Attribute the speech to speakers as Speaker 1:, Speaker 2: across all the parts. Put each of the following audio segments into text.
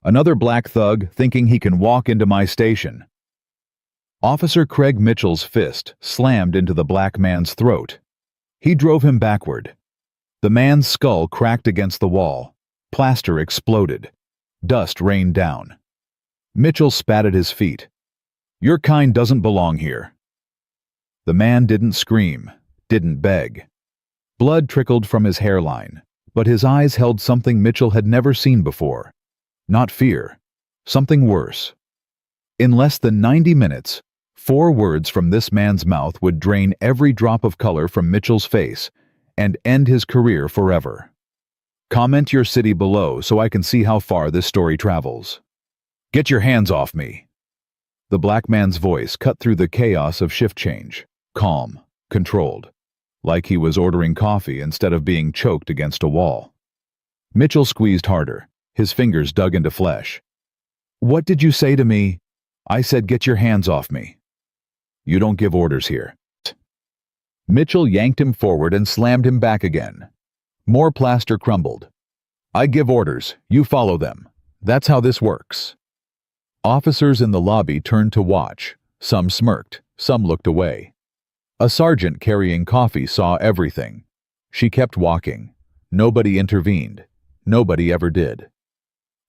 Speaker 1: Another black thug thinking he can walk into my station. Officer Craig Mitchell's fist slammed into the black man's throat. He drove him backward. The man's skull cracked against the wall. Plaster exploded. Dust rained down. Mitchell spat at his feet. Your kind doesn't belong here. The man didn't scream, didn't beg. Blood trickled from his hairline, but his eyes held something Mitchell had never seen before. Not fear, something worse. In less than 90 minutes, 4 words from this man's mouth would drain every drop of color from Mitchell's face and end his career forever. Comment your city below so I can see how far this story travels. Get your hands off me. The black man's voice cut through the chaos of shift change, calm, controlled, like he was ordering coffee instead of being choked against a wall. Mitchell squeezed harder. His fingers dug into flesh. What did you say to me? I said get your hands off me. You don't give orders here. Mitchell yanked him forward and slammed him back again. More plaster crumbled. I give orders, you follow them. That's how this works. Officers in the lobby turned to watch. Some smirked, some looked away. A sergeant carrying coffee saw everything. She kept walking. Nobody intervened. Nobody ever did.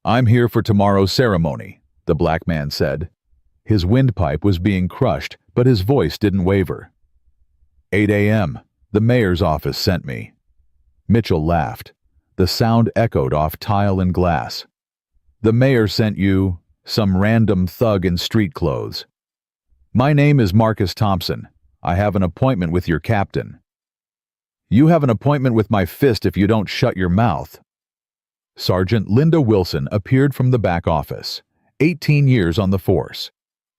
Speaker 1: I'm here for tomorrow's ceremony, the black man said. His windpipe was being crushed, but his voice didn't waver. 8 a.m. The mayor's office sent me. Mitchell laughed. The sound echoed off tile and glass. The mayor sent you, some random thug in street clothes. My name is Marcus Thompson. I have an appointment with your captain. You have an appointment with my fist if you don't shut your mouth. Sergeant Linda Wilson appeared from the back office, 18 years on the force.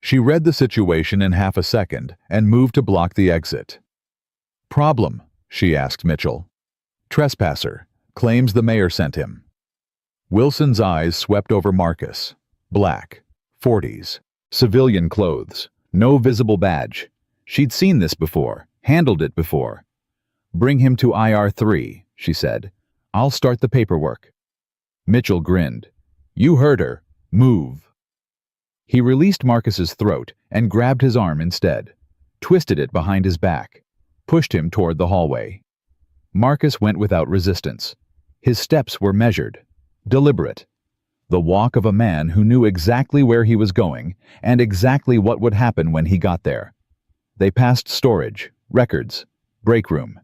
Speaker 1: She read the situation in half a second and moved to block the exit. Problem, she asked Mitchell. Trespasser, claims the mayor sent him. Wilson's eyes swept over Marcus. Black, 40s, civilian clothes, no visible badge. She'd seen this before, handled it before. Bring him to IR3, she said. I'll start the paperwork. Mitchell grinned. You heard her. Move. He released Marcus's throat and grabbed his arm instead, twisted it behind his back, pushed him toward the hallway. Marcus went without resistance. His steps were measured, deliberate. The walk of a man who knew exactly where he was going and exactly what would happen when he got there. They passed storage, records, break room.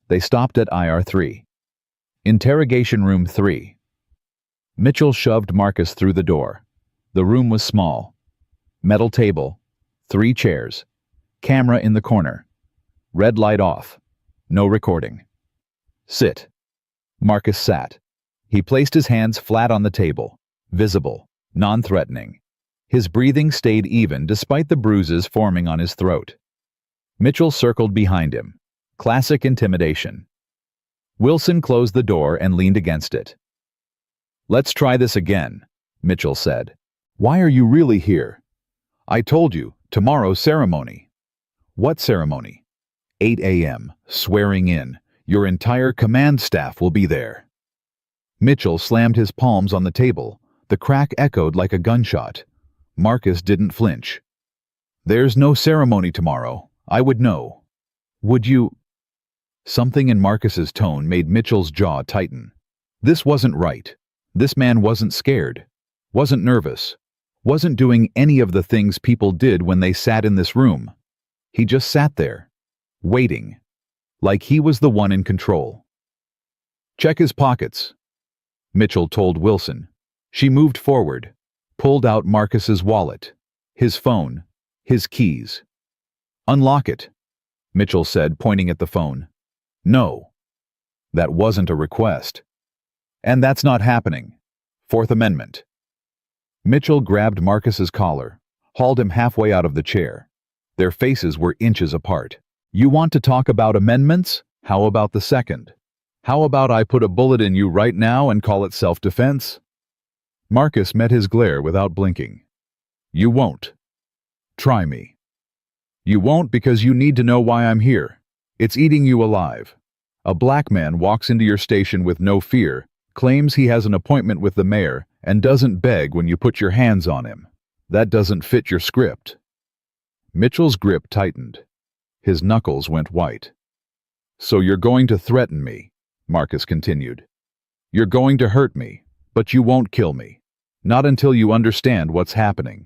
Speaker 1: They stopped at IR3. Interrogation room 3. Mitchell shoved Marcus through the door. The room was small. Metal table, 3 chairs, camera in the corner. Red light off. No recording. Sit. Marcus sat. He placed his hands flat on the table, visible, non-threatening. His breathing stayed even despite the bruises forming on his throat. Mitchell circled behind him. Classic intimidation. Wilson closed the door and leaned against it. Let's try this again, Mitchell said. Why are you really here? I told you, tomorrow's ceremony. What ceremony? 8 a.m., swearing in. Your entire command staff will be there. Mitchell slammed his palms on the table. The crack echoed like a gunshot. Marcus didn't flinch. There's no ceremony tomorrow. I would know. Would you? Something in Marcus's tone made Mitchell's jaw tighten. This wasn't right. This man wasn't scared, wasn't nervous, wasn't doing any of the things people did when they sat in this room. He just sat there, waiting, like he was the one in control. Check his pockets, Mitchell told Wilson. She moved forward, pulled out Marcus's wallet, his phone, his keys. Unlock it, Mitchell said, pointing at the phone. No. That wasn't a request. And that's not happening. Fourth Amendment. Mitchell grabbed Marcus's collar, hauled him halfway out of the chair. Their faces were inches apart. You want to talk about amendments? How about the second? How about I put a bullet in you right now and call it self-defense? Marcus met his glare without blinking. You won't. Try me. You won't because you need to know why I'm here. It's eating you alive. A black man walks into your station with no fear, Claims he has an appointment with the mayor and doesn't beg when you put your hands on him. That doesn't fit your script. Mitchell's grip tightened. His knuckles went white. So you're going to threaten me, Marcus continued. You're going to hurt me, but you won't kill me. Not until you understand what's happening.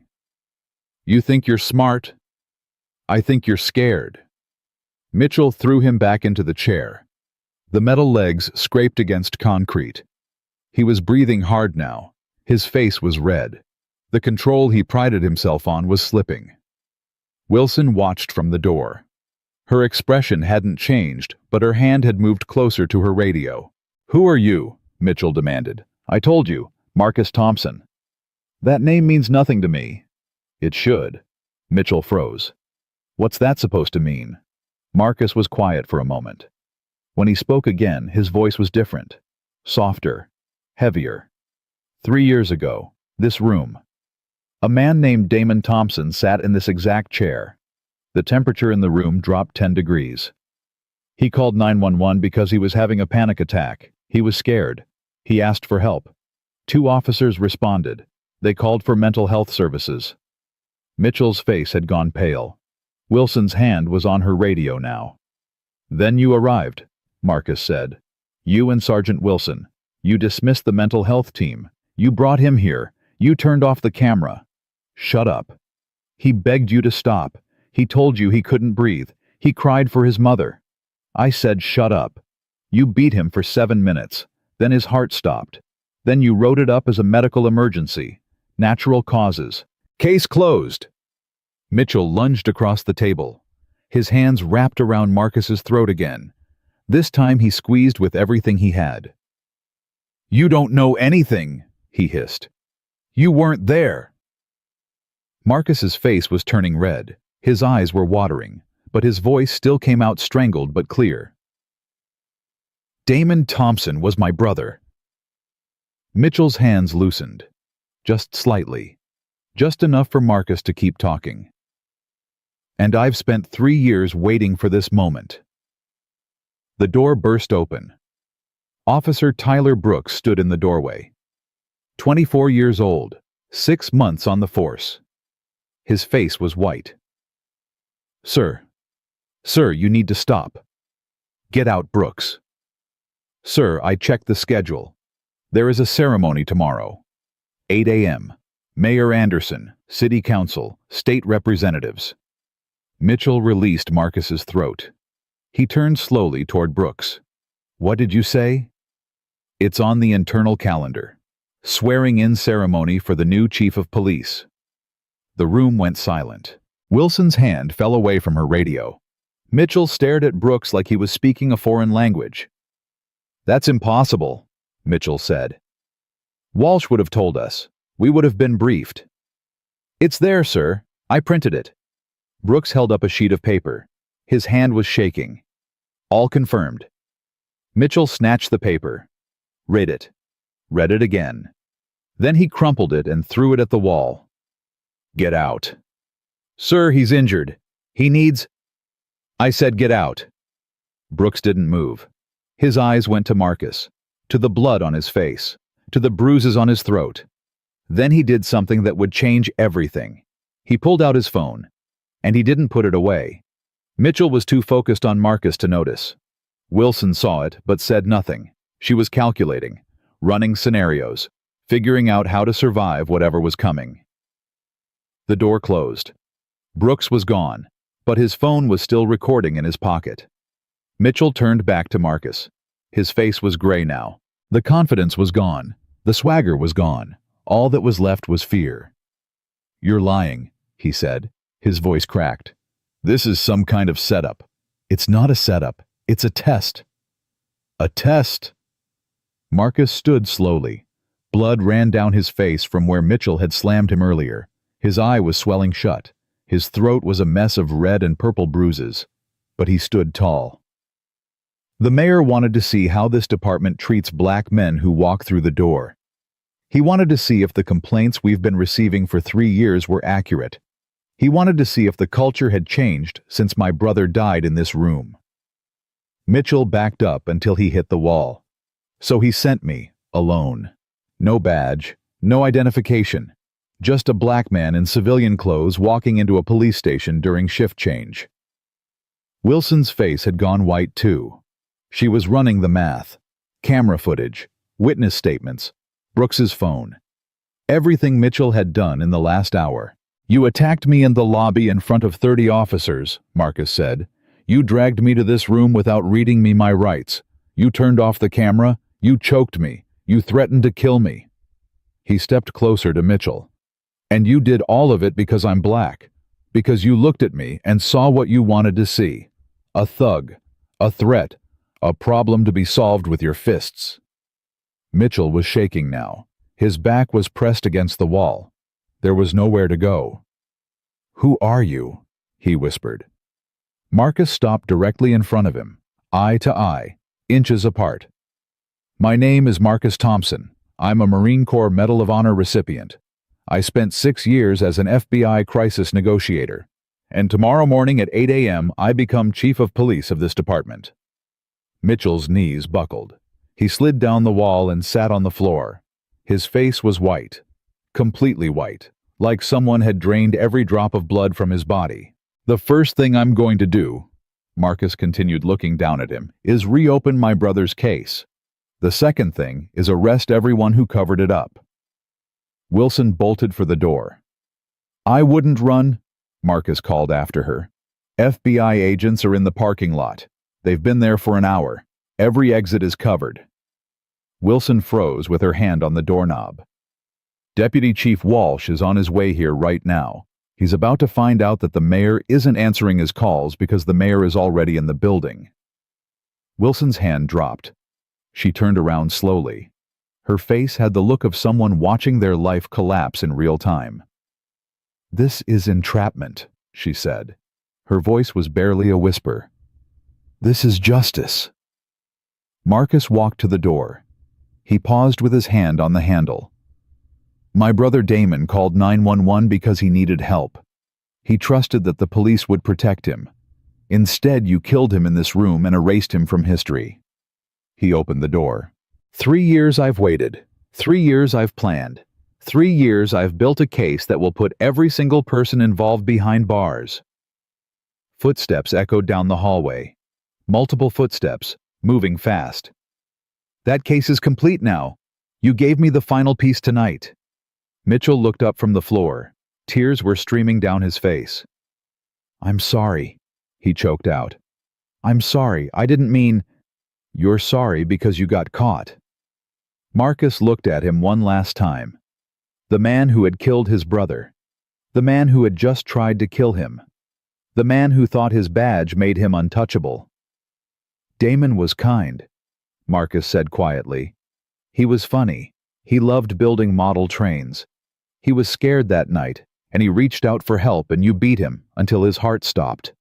Speaker 1: You think you're smart? I think you're scared. Mitchell threw him back into the chair. The metal legs scraped against concrete. He was breathing hard now. His face was red. The control he prided himself on was slipping. Wilson watched from the door. Her expression hadn't changed, but her hand had moved closer to her radio. Who are you? Mitchell demanded. I told you, Marcus Thompson. That name means nothing to me. It should. Mitchell froze. What's that supposed to mean? Marcus was quiet for a moment. When he spoke again, his voice was different. Softer. Heavier. 3 years ago, this room. A man named Damon Thompson sat in this exact chair. The temperature in the room dropped 10 degrees. He called 911 because he was having a panic attack. He was scared. He asked for help. 2 officers responded. They called for mental health services. Mitchell's face had gone pale. Wilson's hand was on her radio now. Then you arrived, Marcus said. You and Sergeant Wilson. You dismissed the mental health team. You brought him here. You turned off the camera. Shut up. He begged you to stop. He told you he couldn't breathe. He cried for his mother. I said shut up. You beat him for 7 minutes. Then his heart stopped. Then you wrote it up as a medical emergency. Natural causes. Case closed. Mitchell lunged across the table. His hands wrapped around Marcus's throat again. This time he squeezed with everything he had. You don't know anything, he hissed. You weren't there. Marcus's face was turning red. His eyes were watering, but his voice still came out strangled but clear. Damon Thompson was my brother. Mitchell's hands loosened. Just slightly. Just enough for Marcus to keep talking. And I've spent 3 years waiting for this moment. The door burst open. Officer Tyler Brooks stood in the doorway. 24 years old, 6 months on the force. His face was white. Sir, you need to stop. Get out, Brooks. Sir, I checked the schedule. There is a ceremony tomorrow. 8 a.m. Mayor Anderson, City Council, State Representatives. Mitchell released Marcus's throat. He turned slowly toward Brooks. What did you say? It's on the internal calendar. Swearing-in ceremony for the new chief of police. The room went silent. Wilson's hand fell away from her radio. Mitchell stared at Brooks like he was speaking a foreign language. That's impossible, Mitchell said. Walsh would have told us. We would have been briefed. It's there, sir. I printed it. Brooks held up a sheet of paper. His hand was shaking. All confirmed. Mitchell snatched the paper. Read it. Read it again. Then he crumpled it and threw it at the wall. Get out. Sir, he's injured. He needs... I said get out. Brooks didn't move. His eyes went to Marcus, to the blood on his face, to the bruises on his throat. Then he did something that would change everything. He pulled out his phone, and he didn't put it away. Mitchell was too focused on Marcus to notice. Wilson saw it, but said nothing. She was calculating, running scenarios, figuring out how to survive whatever was coming. The door closed. Brooks was gone, but his phone was still recording in his pocket. Mitchell turned back to Marcus. His face was gray now. The confidence was gone. The swagger was gone. All that was left was fear. You're lying, he said. His voice cracked. This is some kind of setup. It's not a setup. It's a test. A test? Marcus stood slowly. Blood ran down his face from where Mitchell had slammed him earlier. His eye was swelling shut. His throat was a mess of red and purple bruises. But he stood tall. The mayor wanted to see how this department treats black men who walk through the door. He wanted to see if the complaints we've been receiving for 3 years were accurate. He wanted to see if the culture had changed since my brother died in this room. Mitchell backed up until he hit the wall. So he sent me, alone. No badge, no identification. Just a black man in civilian clothes walking into a police station during shift change. Wilson's face had gone white too. She was running the math. Camera footage, witness statements, Brooks's phone. Everything Mitchell had done in the last hour. "You attacked me in the lobby in front of 30 officers," Marcus said. "You dragged me to this room without reading me my rights. You turned off the camera. You choked me. You threatened to kill me." He stepped closer to Mitchell. "And you did all of it because I'm black. Because you looked at me and saw what you wanted to see. A thug. A threat. A problem to be solved with your fists." Mitchell was shaking now. His back was pressed against the wall. There was nowhere to go. "Who are you?" he whispered. Marcus stopped directly in front of him, eye to eye, inches apart. "My name is Marcus Thompson. I'm a Marine Corps Medal of Honor recipient. I spent 6 years as an FBI crisis negotiator, and tomorrow morning at 8 a.m. I become Chief of Police of this department." Mitchell's knees buckled. He slid down the wall and sat on the floor. His face was white, completely white, like someone had drained every drop of blood from his body. "The first thing I'm going to do," Marcus continued looking down at him, "is reopen my brother's case. The second thing is arrest everyone who covered it up." Wilson bolted for the door. "I wouldn't run," Marcus called after her. "FBI agents are in the parking lot. They've been there for an hour. Every exit is covered." Wilson froze with her hand on the doorknob. "Deputy Chief Walsh is on his way here right now. He's about to find out that the mayor isn't answering his calls because the mayor is already in the building." Wilson's hand dropped. She turned around slowly. Her face had the look of someone watching their life collapse in real time. "This is entrapment," she said. Her voice was barely a whisper. "This is justice." Marcus walked to the door. He paused with his hand on the handle. "My brother Damon called 911 because he needed help. He trusted that the police would protect him. Instead, you killed him in this room and erased him from history." He opened the door. 3 years I've waited. 3 years I've planned. 3 years I've built a case that will put every single person involved behind bars." Footsteps echoed down the hallway. Multiple footsteps, moving fast. "That case is complete now. You gave me the final piece tonight." Mitchell looked up from the floor. Tears were streaming down his face. "I'm sorry," he choked out. "I'm sorry. I didn't mean—" "You're sorry because you got caught." Marcus looked at him one last time. The man who had killed his brother. The man who had just tried to kill him. The man who thought his badge made him untouchable. "Damon was kind," Marcus said quietly. "He was funny. He loved building model trains. He was scared that night, and he reached out for help, and you beat him until his heart stopped."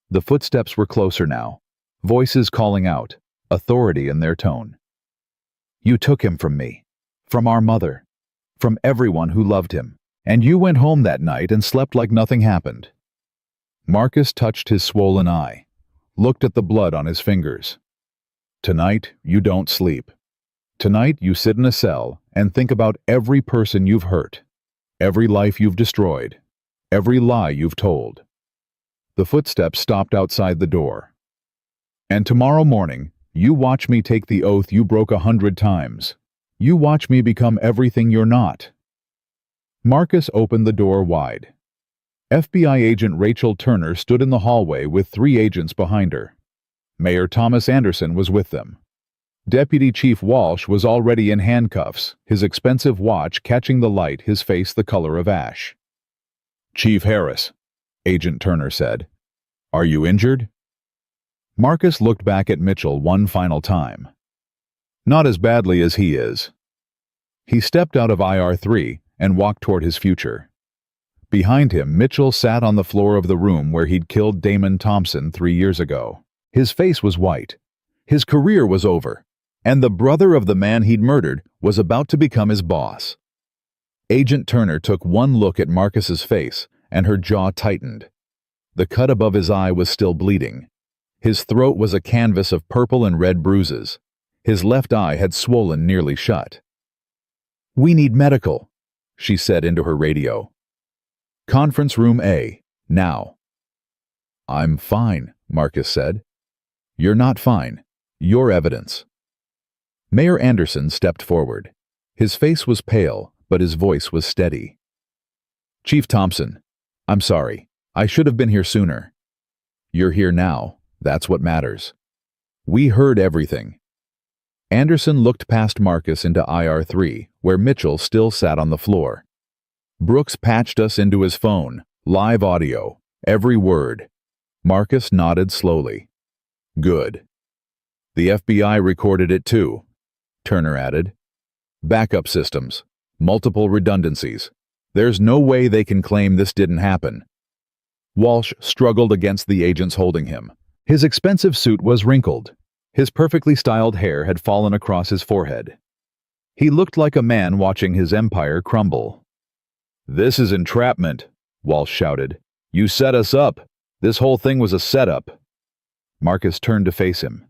Speaker 1: The footsteps were closer now, voices calling out, authority in their tone. "You took him from me, from our mother, from everyone who loved him, and you went home that night and slept like nothing happened." Marcus touched his swollen eye, looked at the blood on his fingers. "Tonight, you don't sleep. Tonight, you sit in a cell and think about every person you've hurt, every life you've destroyed, every lie you've told." The footsteps stopped outside the door. "And tomorrow morning, you watch me take the oath you broke 100 times. You watch me become everything you're not." Marcus opened the door wide. FBI agent Rachel Turner stood in the hallway with 3 agents behind her. Mayor Thomas Anderson was with them. Deputy Chief Walsh was already in handcuffs, his expensive watch catching the light, his face the color of ash. "Chief Harris," Agent Turner said, "are you injured?" Marcus looked back at Mitchell one final time. "Not as badly as he is." He stepped out of IR3 and walked toward his future. Behind him, Mitchell sat on the floor of the room where he'd killed Damon Thompson 3 years ago. His face was white. His career was over, and the brother of the man he'd murdered was about to become his boss. Agent Turner took one look at Marcus's face, and her jaw tightened. The cut above his eye was still bleeding. His throat was a canvas of purple and red bruises. His left eye had swollen nearly shut. "We need medical," she said into her radio. "Conference room A, now." "I'm fine," Marcus said. "You're not fine. Your evidence." Mayor Anderson stepped forward. His face was pale, but his voice was steady. "Chief Thompson, I'm sorry. I should have been here sooner. You're here now. That's what matters. We heard everything." Anderson looked past Marcus into IR3, where Mitchell still sat on the floor. "Brooks patched us into his phone. Live audio. Every word." Marcus nodded slowly. "Good. The FBI recorded it too," Turner added. "Backup systems. Multiple redundancies. There's no way they can claim this didn't happen." Walsh struggled against the agents holding him. His expensive suit was wrinkled. His perfectly styled hair had fallen across his forehead. He looked like a man watching his empire crumble. "This is entrapment," Walsh shouted. "You set us up. This whole thing was a setup." Marcus turned to face him.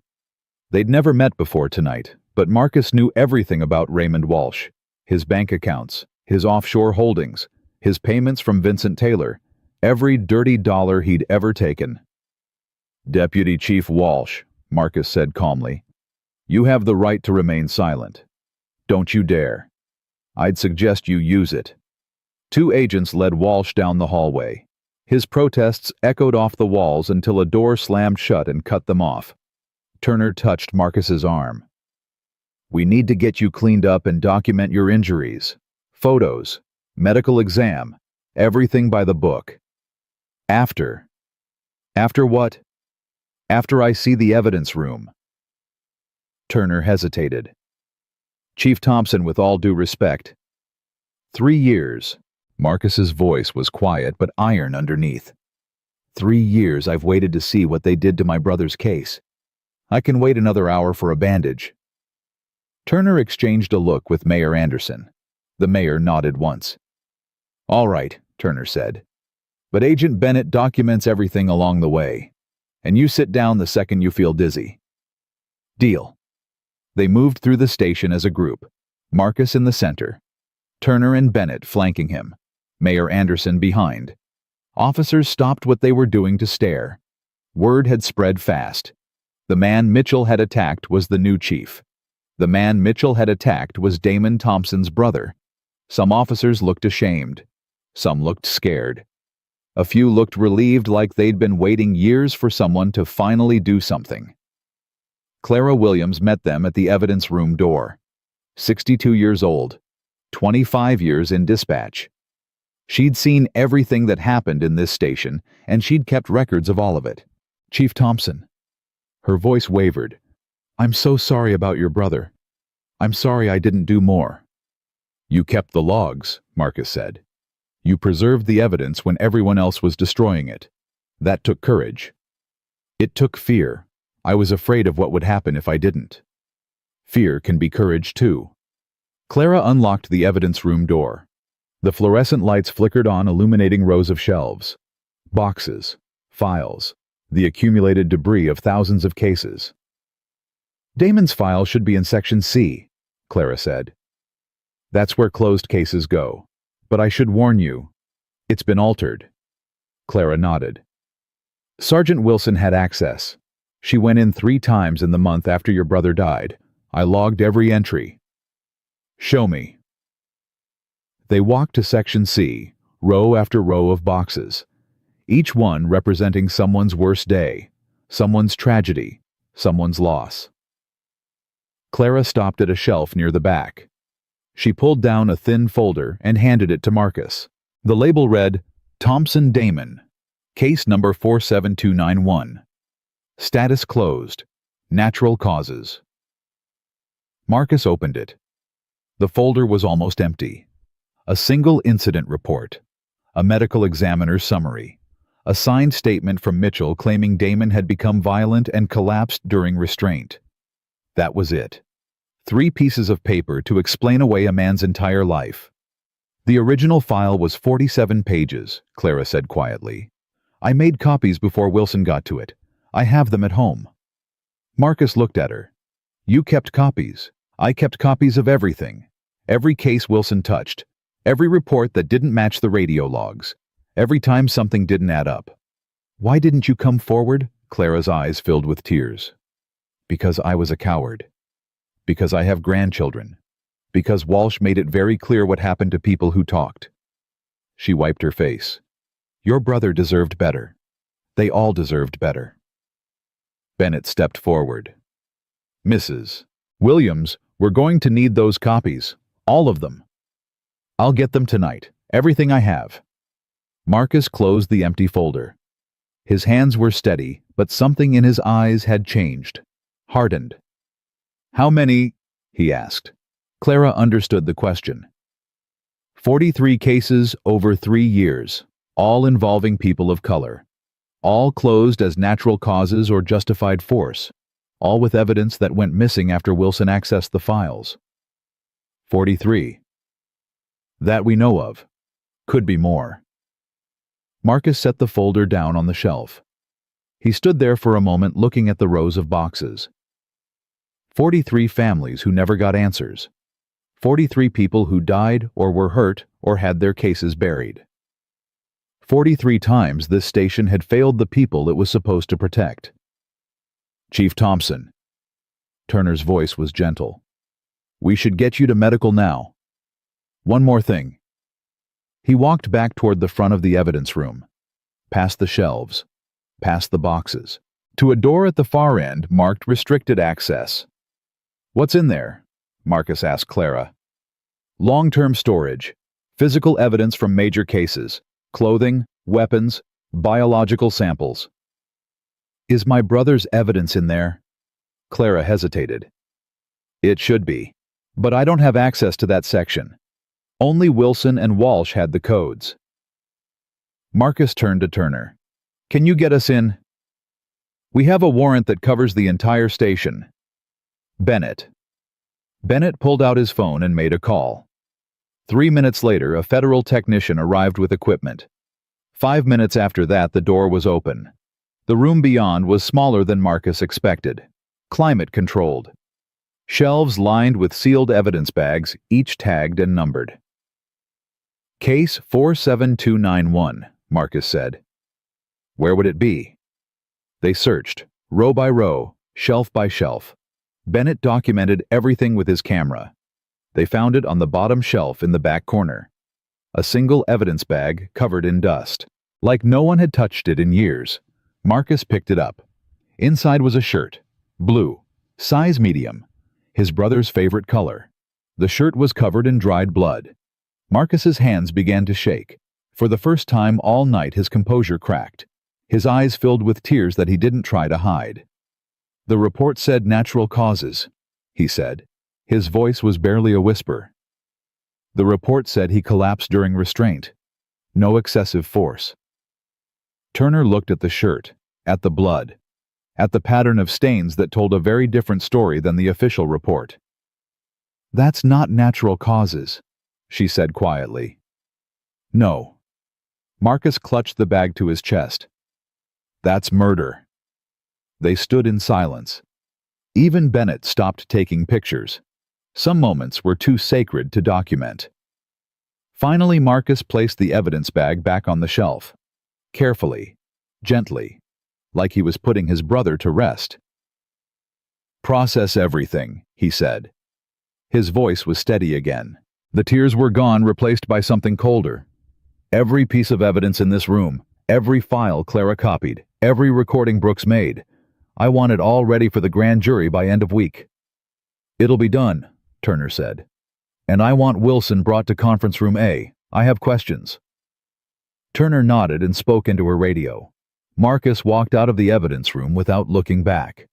Speaker 1: They'd never met before tonight, but Marcus knew everything about Raymond Walsh. His bank accounts, his offshore holdings, his payments from Vincent Taylor, every dirty dollar he'd ever taken. "Deputy Chief Walsh," Marcus said calmly, "you have the right to remain silent. Don't you dare. I'd suggest you use it." Two agents led Walsh down the hallway. His protests echoed off the walls until a door slammed shut and cut them off. Turner touched Marcus's arm. "We need to get you cleaned up and document your injuries. Photos, medical exam, everything by the book. After. After what? After I see the evidence room." Turner hesitated. "Chief Thompson, with all due respect." 3 years. Marcus's voice was quiet but iron underneath. 3 years I've waited to see what they did to my brother's case. I can wait another hour for a bandage. Turner exchanged a look with Mayor Anderson. The mayor nodded once. "All right," Turner said. "But Agent Bennett documents everything along the way. And you sit down the second you feel dizzy." "Deal." They moved through the station as a group, Marcus in the center, Turner and Bennett flanking him, Mayor Anderson behind. Officers stopped what they were doing to stare. Word had spread fast. The man Mitchell had attacked was the new chief. The man Mitchell had attacked was Damon Thompson's brother. Some officers looked ashamed. Some looked scared. A few looked relieved, like they'd been waiting years for someone to finally do something. Clara Williams met them at the evidence room door. 62 years old, 25 years in dispatch. She'd seen everything that happened in this station, and she'd kept records of all of it. "Chief Thompson." Her voice wavered. "I'm so sorry about your brother. I'm sorry I didn't do more." "You kept the logs," Marcus said. "You preserved the evidence when everyone else was destroying it. That took courage. It took fear. I was afraid of what would happen if I didn't. Fear can be courage too." Clara unlocked the evidence room door. The fluorescent lights flickered on, illuminating rows of shelves. Boxes, files, the accumulated debris of thousands of cases. "Damon's file should be in Section C," Clara said. "That's where closed cases go. But I should warn you, it's been altered." Clara nodded. "Sergeant Wilson had access. She went in 3 times in the month after your brother died. I logged every entry." "Show me." They walked to Section C, row after row of boxes, each one representing someone's worst day, someone's tragedy, someone's loss. Clara stopped at a shelf near the back. She pulled down a thin folder and handed it to Marcus. The label read, "Thompson Damon, case number 47291. Status closed. Natural causes." Marcus opened it. The folder was almost empty. A single incident report, a medical examiner's summary, a signed statement from Mitchell claiming Damon had become violent and collapsed during restraint. That was it. 3 pieces of paper to explain away a man's entire life. The original file was 47 pages, Clara said quietly. "I made copies before Wilson got to it. I have them at home." Marcus looked at her. You kept copies. I kept copies of everything. Every case Wilson touched. Every report that didn't match the radio logs. Every time something didn't add up. Why didn't you come forward? Clara's eyes filled with tears. Because I was a coward. Because I have grandchildren. Because Walsh made it very clear what happened to people who talked. She wiped her face. Your brother deserved better. They all deserved better. Bennett stepped forward. Mrs. Williams, we're going to need those copies. All of them. I'll get them tonight. Everything I have. Marcus closed the empty folder. His hands were steady, but something in his eyes had changed. Hardened. How many? He asked. Clara understood the question. 43 cases over 3 years, all involving people of color. All closed as natural causes or justified force. All with evidence that went missing after Wilson accessed the files. 43. That we know of. Could be more. Marcus set the folder down on the shelf. He stood there for a moment looking at the rows of boxes. 43 families who never got answers. 43 people who died or were hurt or had their cases buried. 43 times this station had failed the people it was supposed to protect. Chief Thompson. Turner's voice was gentle. We should get you to medical now. One more thing. He walked back toward the front of the evidence room, past the shelves, past the boxes, to a door at the far end marked restricted access. What's in there? Marcus asked Clara. Long-term storage, physical evidence from major cases, clothing, weapons, biological samples. Is my brother's evidence in there? Clara hesitated. It should be, but I don't have access to that section. Only Wilson and Walsh had the codes. Marcus turned to Turner. Can you get us in? We have a warrant that covers the entire station. Bennett. Bennett pulled out his phone and made a call. 3 minutes later, a federal technician arrived with equipment. 5 minutes after that, the door was open. The room beyond was smaller than Marcus expected. Climate-controlled. Shelves lined with sealed evidence bags, each tagged and numbered. Case 47291, Marcus said. Where would it be? They searched, row by row, shelf by shelf. Bennett documented everything with his camera. They found it on the bottom shelf in the back corner. A single evidence bag covered in dust. Like no one had touched it in years. Marcus picked it up. Inside was a shirt. Blue. Size medium. His brother's favorite color. The shirt was covered in dried blood. Marcus's hands began to shake. For the first time all night his composure cracked. His eyes filled with tears that he didn't try to hide. The report said natural causes, he said. His voice was barely a whisper. The report said he collapsed during restraint. No excessive force. Turner looked at the shirt, at the blood, at the pattern of stains that told a very different story than the official report. That's not natural causes, she said quietly. No. Marcus clutched the bag to his chest. That's murder. They stood in silence. Even Bennett stopped taking pictures. Some moments were too sacred to document. Finally, Marcus placed the evidence bag back on the shelf. Carefully, gently, like he was putting his brother to rest. Process everything, he said. His voice was steady again. The tears were gone, replaced by something colder. Every piece of evidence in this room, every file Clara copied, every recording Brooks made, I want it all ready for the grand jury by end of week. It'll be done, Turner said. And I want Wilson brought to conference room A. I have questions. Turner nodded and spoke into her radio. Marcus walked out of the evidence room without looking back.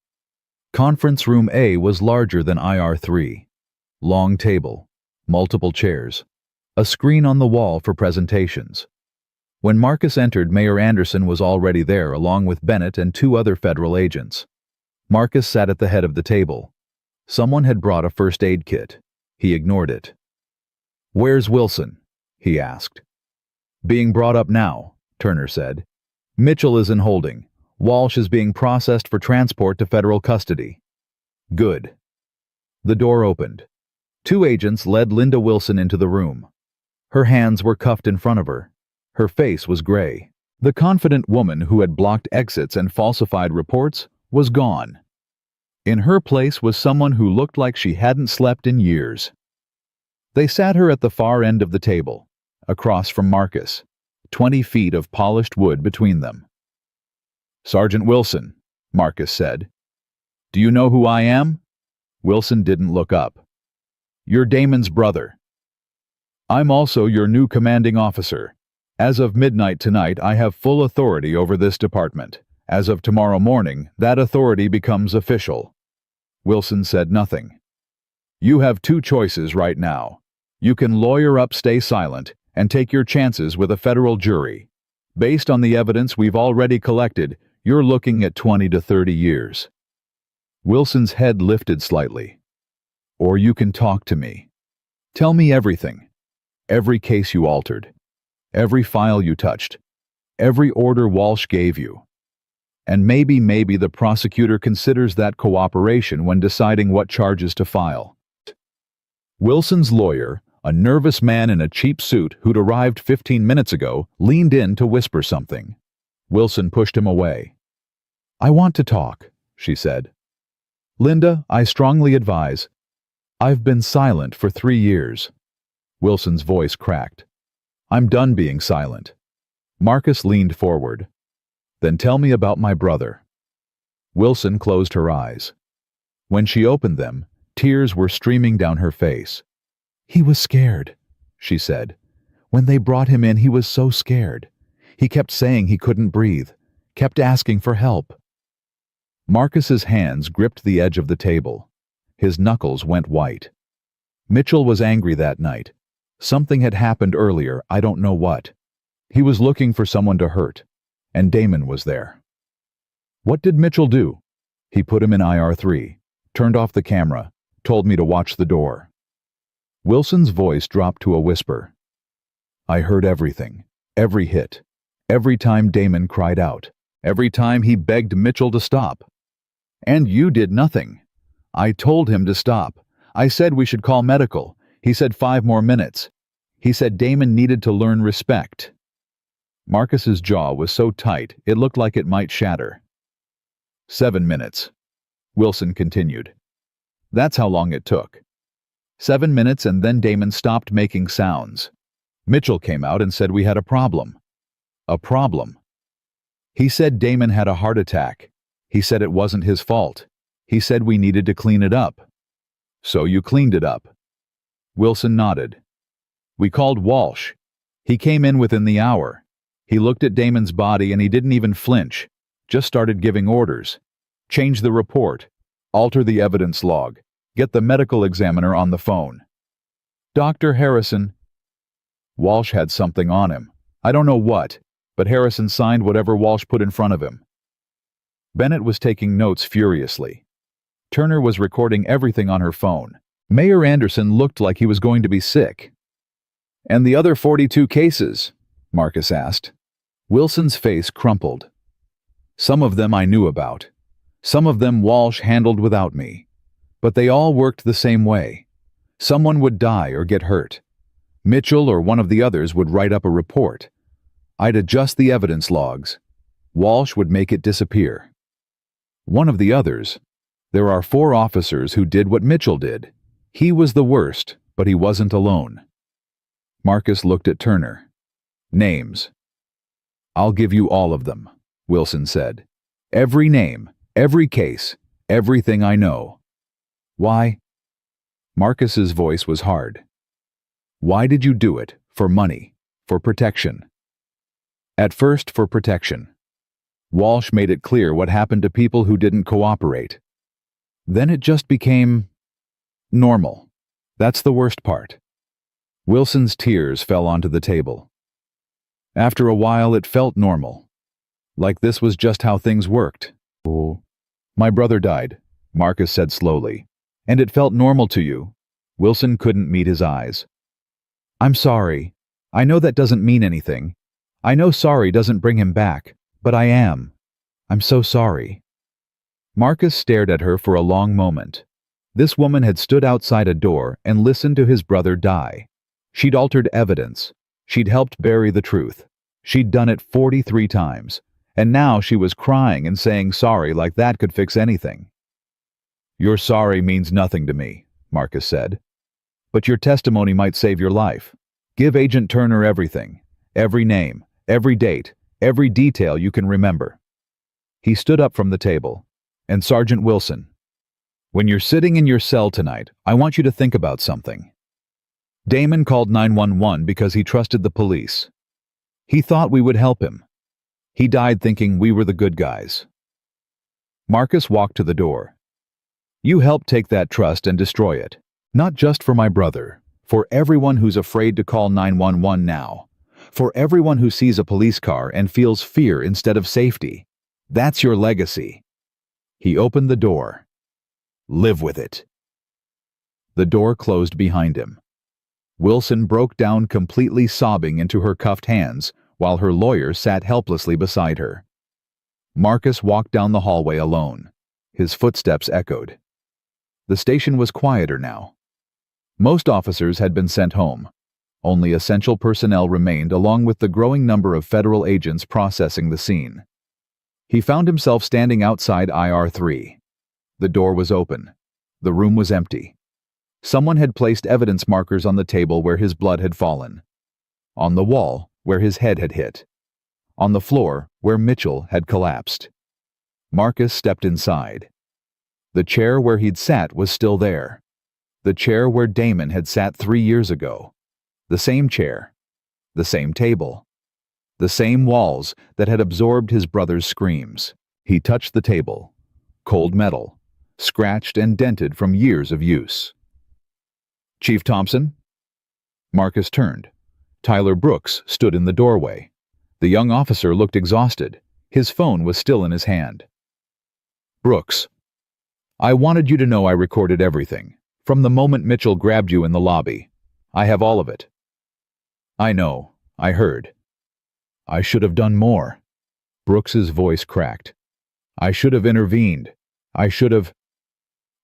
Speaker 1: Conference room A was larger than IR3. Long table, multiple chairs, a screen on the wall for presentations. When Marcus entered, Mayor Anderson was already there along with Bennett and 2 other federal agents. Marcus sat at the head of the table. Someone had brought a first aid kit. He ignored it. Where's Wilson? He asked. Being brought up now, Turner said. Mitchell is in holding. Walsh is being processed for transport to federal custody. Good. The door opened. Two agents led Linda Wilson into the room. Her hands were cuffed in front of her. Her face was gray. The confident woman who had blocked exits and falsified reports was gone. In her place was someone who looked like she hadn't slept in years. They sat her at the far end of the table, across from Marcus, 20 feet of polished wood between them. "Sergeant Wilson," Marcus said. "Do you know who I am?" Wilson didn't look up. "You're Damon's brother. I'm also your new commanding officer. As of midnight tonight, I have full authority over this department. As of tomorrow morning, that authority becomes official." Wilson said nothing. "You have two choices right now. You can lawyer up, stay silent, and take your chances with a federal jury. Based on the evidence we've already collected, you're looking at 20 to 30 years. Wilson's head lifted slightly. "Or you can talk to me. Tell me everything. Every case you altered. Every file you touched. Every order Walsh gave you. And maybe the prosecutor considers that cooperation when deciding what charges to file." Wilson's lawyer, a nervous man in a cheap suit who'd arrived 15 minutes ago, leaned in to whisper something. Wilson pushed him away. "I want to talk," she said. "Linda, I strongly advise. I've been silent for 3 years." Wilson's voice cracked. "I'm done being silent." Marcus leaned forward. "Then tell me about my brother." Wilson closed her eyes. When she opened them, tears were streaming down her face. "He was scared," she said. "When they brought him in, he was so scared. He kept saying he couldn't breathe, kept asking for help." Marcus's hands gripped the edge of the table. His knuckles went white. Mitchell was angry that night. Something had happened earlier, I don't know what. He was looking for someone to hurt, and Damon was there. "What did Mitchell do?" "He put him in IR3, turned off the camera, told me to watch the door." Wilson's voice dropped to a whisper. "I heard everything, every hit, every time Damon cried out, every time he begged Mitchell to stop. And you did nothing. I told him to stop. I said we should call medical. He said 5 more minutes. He said Damon needed to learn respect." Marcus's jaw was so tight it looked like it might shatter. 7 minutes, Wilson continued. "That's how long it took. 7 minutes, and then Damon stopped making sounds. Mitchell came out and said we had a problem. A problem. He said Damon had a heart attack. He said it wasn't his fault. He said we needed to clean it up." "So you cleaned it up?" Wilson nodded. "We called Walsh. He came in within the hour. He looked at Damon's body and he didn't even flinch. Just started giving orders. Change the report. Alter the evidence log. Get the medical examiner on the phone. Dr. Harrison." Walsh had something on him. I don't know what, but Harrison signed whatever Walsh put in front of him. Bennett was taking notes furiously. Turner was recording everything on her phone. Mayor Anderson looked like he was going to be sick. "And the other 42 cases?" Marcus asked. Wilson's face crumpled. "Some of them I knew about. Some of them Walsh handled without me. But they all worked the same way. Someone would die or get hurt. Mitchell or one of the others would write up a report. I'd adjust the evidence logs. Walsh would make it disappear. One of the others. There are 4 officers who did what Mitchell did. He was the worst, but he wasn't alone." Marcus looked at Turner. "Names." "I'll give you all of them," Wilson said. "Every name, every case, everything I know." "Why?" Marcus's voice was hard. "Why did you do it? For money? For protection?" "At first for protection. Walsh made it clear what happened to people who didn't cooperate. Then it just became normal. That's the worst part." Wilson's tears fell onto the table. "After a while it felt normal. Like this was just how things worked." "Oh, my brother died," Marcus said slowly. "And it felt normal to you." Wilson couldn't meet his eyes. "I'm sorry. I know that doesn't mean anything. I know sorry doesn't bring him back, but I am. I'm so sorry." Marcus stared at her for a long moment. This woman had stood outside a door and listened to his brother die. She'd altered evidence. She'd helped bury the truth. She'd done it 43 times. And now she was crying and saying sorry like that could fix anything. "Your sorry means nothing to me," Marcus said. "But your testimony might save your life. Give Agent Turner everything. Every name, every date, every detail you can remember." He stood up from the table. "And Sergeant Wilson, when you're sitting in your cell tonight, I want you to think about something. Damon called 911 because he trusted the police. He thought we would help him. He died thinking we were the good guys." Marcus walked to the door. "You helped take that trust and destroy it. Not just for my brother, for everyone who's afraid to call 911 now. For everyone who sees a police car and feels fear instead of safety. That's your legacy." He opened the door. "Live with it." The door closed behind him. Wilson broke down completely, sobbing into her cuffed hands, while her lawyer sat helplessly beside her. Marcus walked down the hallway alone. His footsteps echoed. The station was quieter now. Most officers had been sent home. Only essential personnel remained, along with the growing number of federal agents processing the scene. He found himself standing outside IR3. The door was open. The room was empty. Someone had placed evidence markers on the table where his blood had fallen. On the wall, where his head had hit. On the floor, where Mitchell had collapsed. Marcus stepped inside. The chair where he'd sat was still there. The chair where Damon had sat 3 years ago. The same chair. The same table. The same walls that had absorbed his brother's screams. He touched the table. Cold metal. Scratched and dented from years of use. "Chief Thompson?" Marcus turned. Tyler Brooks stood in the doorway. The young officer looked exhausted. His phone was still in his hand. "Brooks, I wanted you to know I recorded everything, from the moment Mitchell grabbed you in the lobby. I have all of it." "I know. I heard." "I should have done more." Brooks's voice cracked. "I should have intervened. I should have—"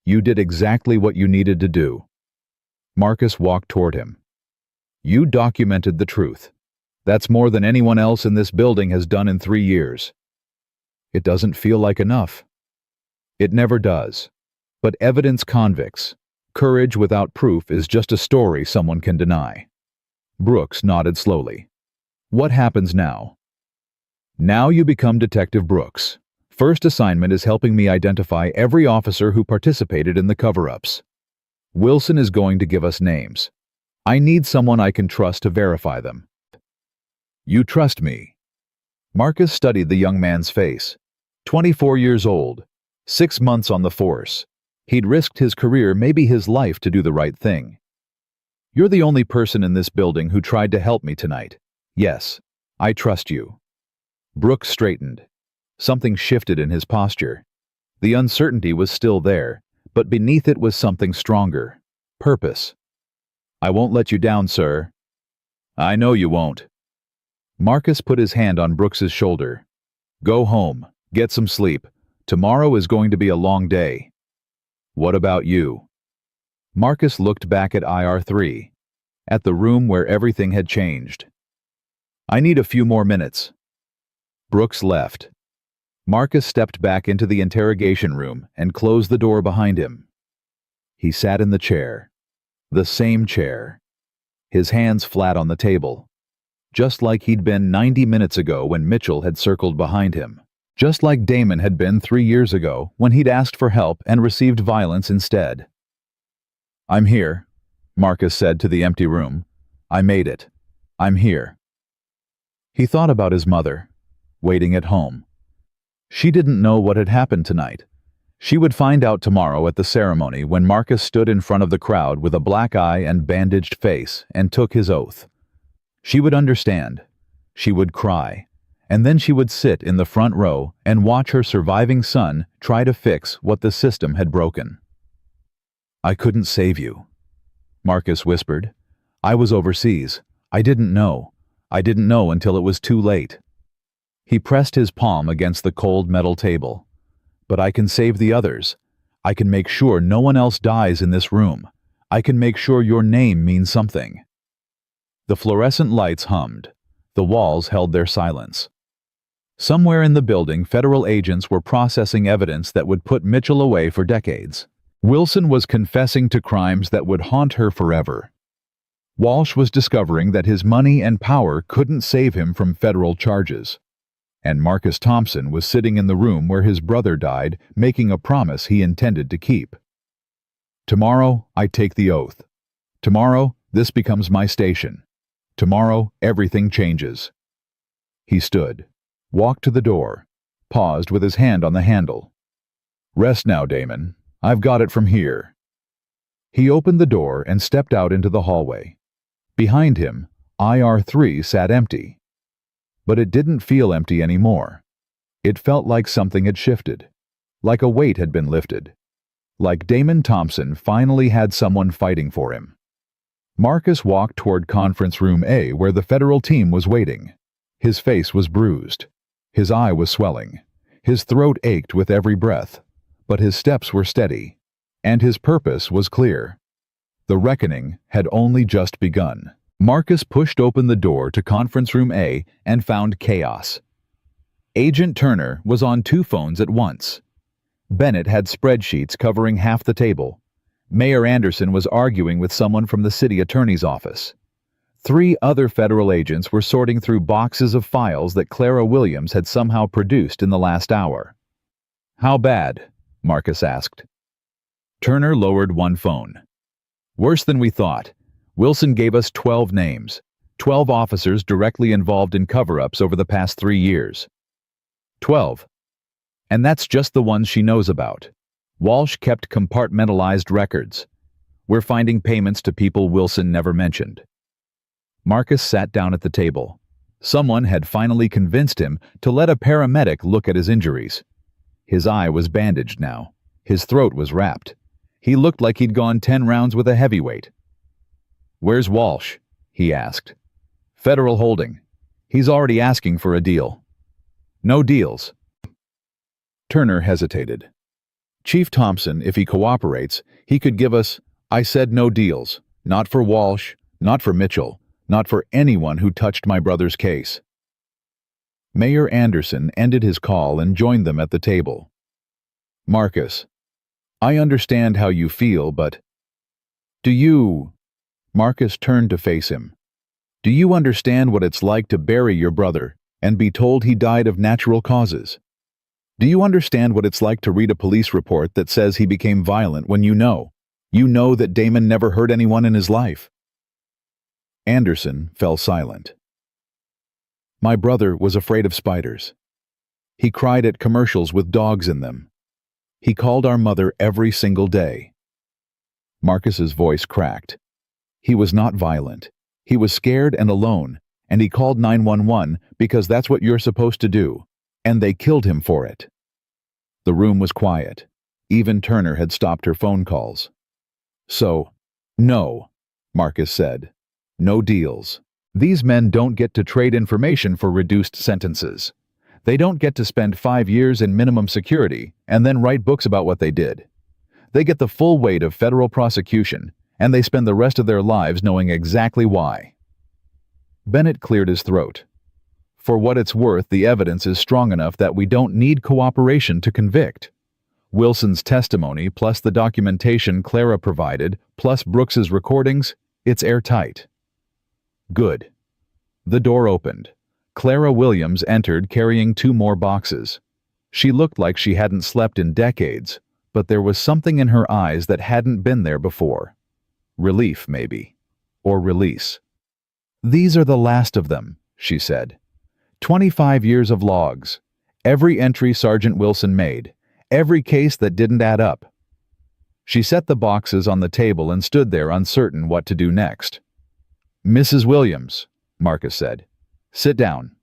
Speaker 1: "You did exactly what you needed to do." Marcus walked toward him. "You documented the truth. That's more than anyone else in this building has done in 3 years. It doesn't feel like enough. It never does. But evidence convicts. Courage without proof is just a story someone can deny." Brooks nodded slowly. "What happens now?" "Now you become Detective Brooks. First assignment is helping me identify every officer who participated in the cover-ups. Wilson is going to give us names. I need someone I can trust to verify them." "You trust me?" Marcus studied the young man's face. 24 years old. 6 months on the force. He'd risked his career, maybe his life, to do the right thing. "You're the only person in this building who tried to help me tonight. Yes, I trust you." Brooks straightened. Something shifted in his posture. The uncertainty was still there, but beneath it was something stronger. Purpose. "I won't let you down, sir." "I know you won't." Marcus put his hand on Brooks's shoulder. "Go home. Get some sleep. Tomorrow is going to be a long day." "What about you?" Marcus looked back at IR3, at the room where everything had changed. "I need a few more minutes." Brooks left. Marcus stepped back into the interrogation room and closed the door behind him. He sat in the chair. The same chair. His hands flat on the table. Just like he'd been 90 minutes ago when Mitchell had circled behind him. Just like Damon had been 3 years ago when he'd asked for help and received violence instead. "I'm here," Marcus said to the empty room. "I made it. I'm here." He thought about his mother, waiting at home. She didn't know what had happened tonight. She would find out tomorrow at the ceremony when Marcus stood in front of the crowd with a black eye and bandaged face and took his oath. She would understand. She would cry. And then she would sit in the front row and watch her surviving son try to fix what the system had broken. "I couldn't save you," Marcus whispered. "I was overseas. I didn't know. I didn't know until it was too late." He pressed his palm against the cold metal table. "But I can save the others. I can make sure no one else dies in this room. I can make sure your name means something." The fluorescent lights hummed. The walls held their silence. Somewhere in the building, federal agents were processing evidence that would put Mitchell away for decades. Wilson was confessing to crimes that would haunt her forever. Walsh was discovering that his money and power couldn't save him from federal charges. And Marcus Thompson was sitting in the room where his brother died, making a promise he intended to keep. "Tomorrow, I take the oath. Tomorrow, this becomes my station. Tomorrow, everything changes." He stood, walked to the door, paused with his hand on the handle. "Rest now, Damon. I've got it from here." He opened the door and stepped out into the hallway. Behind him, IR3 sat empty. But it didn't feel empty anymore. It felt like something had shifted, like a weight had been lifted, like Damon Thompson finally had someone fighting for him. Marcus walked toward Conference Room A where the federal team was waiting. His face was bruised. His eye was swelling. His throat ached with every breath, but his steps were steady, and his purpose was clear. The reckoning had only just begun. Marcus pushed open the door to Conference Room A and found chaos. Agent Turner was on 2 phones at once. Bennett had spreadsheets covering half the table. Mayor Anderson was arguing with someone from the city attorney's office. 3 other federal agents were sorting through boxes of files that Clara Williams had somehow produced in the last hour. "How bad?" Marcus asked. Turner lowered one phone. "Worse than we thought. Wilson gave us 12 names, 12 officers directly involved in cover-ups over the past 3 years. 12. And that's just the ones she knows about. Walsh kept compartmentalized records. We're finding payments to people Wilson never mentioned." Marcus sat down at the table. Someone had finally convinced him to let a paramedic look at his injuries. His eye was bandaged now. His throat was wrapped. He looked like he'd gone 10 rounds with a heavyweight. "Where's Walsh?" he asked. "Federal holding. He's already asking for a deal." "No deals." Turner hesitated. "Chief Thompson, if he cooperates, he could give us—" "I said no deals. Not for Walsh, not for Mitchell, not for anyone who touched my brother's case." Mayor Anderson ended his call and joined them at the table. "Marcus, I understand how you feel, but do you—" Marcus turned to face him. "Do you understand what it's like to bury your brother and be told he died of natural causes? Do you understand what it's like to read a police report that says he became violent when you know that Damon never hurt anyone in his life?" Anderson fell silent. "My brother was afraid of spiders. He cried at commercials with dogs in them. He called our mother every single day." Marcus's voice cracked. He was not violent. He was scared and alone, and he called 911 because that's what you're supposed to do, and they killed him for it. The room was quiet. Even Turner had stopped her phone calls. "So, no," Marcus said. "No deals. These men don't get to trade information for reduced sentences. They don't get to spend 5 years in minimum security and then write books about what they did. They get the full weight of federal prosecution, and they spend the rest of their lives knowing exactly why." Bennett cleared his throat. "For what it's worth, the evidence is strong enough that we don't need cooperation to convict. Wilson's testimony, plus the documentation Clara provided, plus Brooks's recordings, it's airtight." "Good." The door opened. Clara Williams entered carrying 2 more boxes. She looked like she hadn't slept in decades, but there was something in her eyes that hadn't been there before. Relief, maybe. Or release. "These are the last of them," she said. 25 years of logs. Every entry Sergeant Wilson made. Every case that didn't add up." She set the boxes on the table and stood there uncertain what to do next. "Mrs. Williams," Marcus said. "Sit down."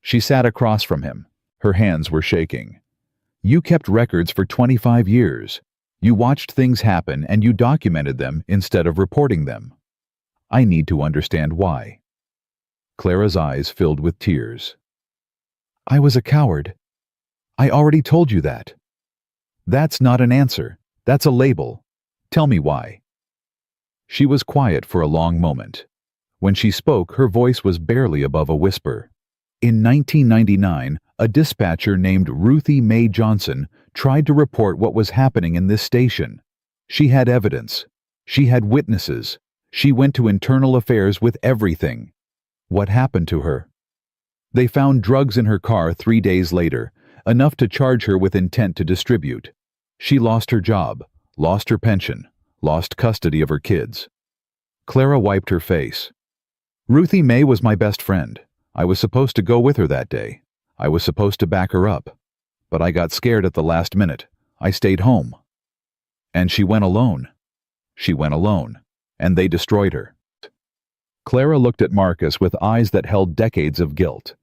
Speaker 1: She sat across from him. Her hands were shaking. "You kept records for 25 years. You watched things happen and you documented them instead of reporting them. I need to understand why." Clara's eyes filled with tears. "I was a coward. I already told you that." That's not an answer. That's a label. Tell me why. She was quiet for a long moment. When she spoke, her voice was barely above a whisper. In 1999, a dispatcher named Ruthie Mae Johnson tried to report what was happening in this station. She had evidence. She had witnesses. She went to internal affairs with everything. What happened to her? They found drugs in her car 3 days later, enough to charge her with intent to distribute. She lost her job, lost her pension, lost custody of her kids. Clara wiped her face. Ruthie Mae was my best friend. I was supposed to go with her that day. I was supposed to back her up. But I got scared at the last minute. I stayed home. And she went alone. She went alone. And they destroyed her. Clara looked at Marcus with eyes that held decades of guilt.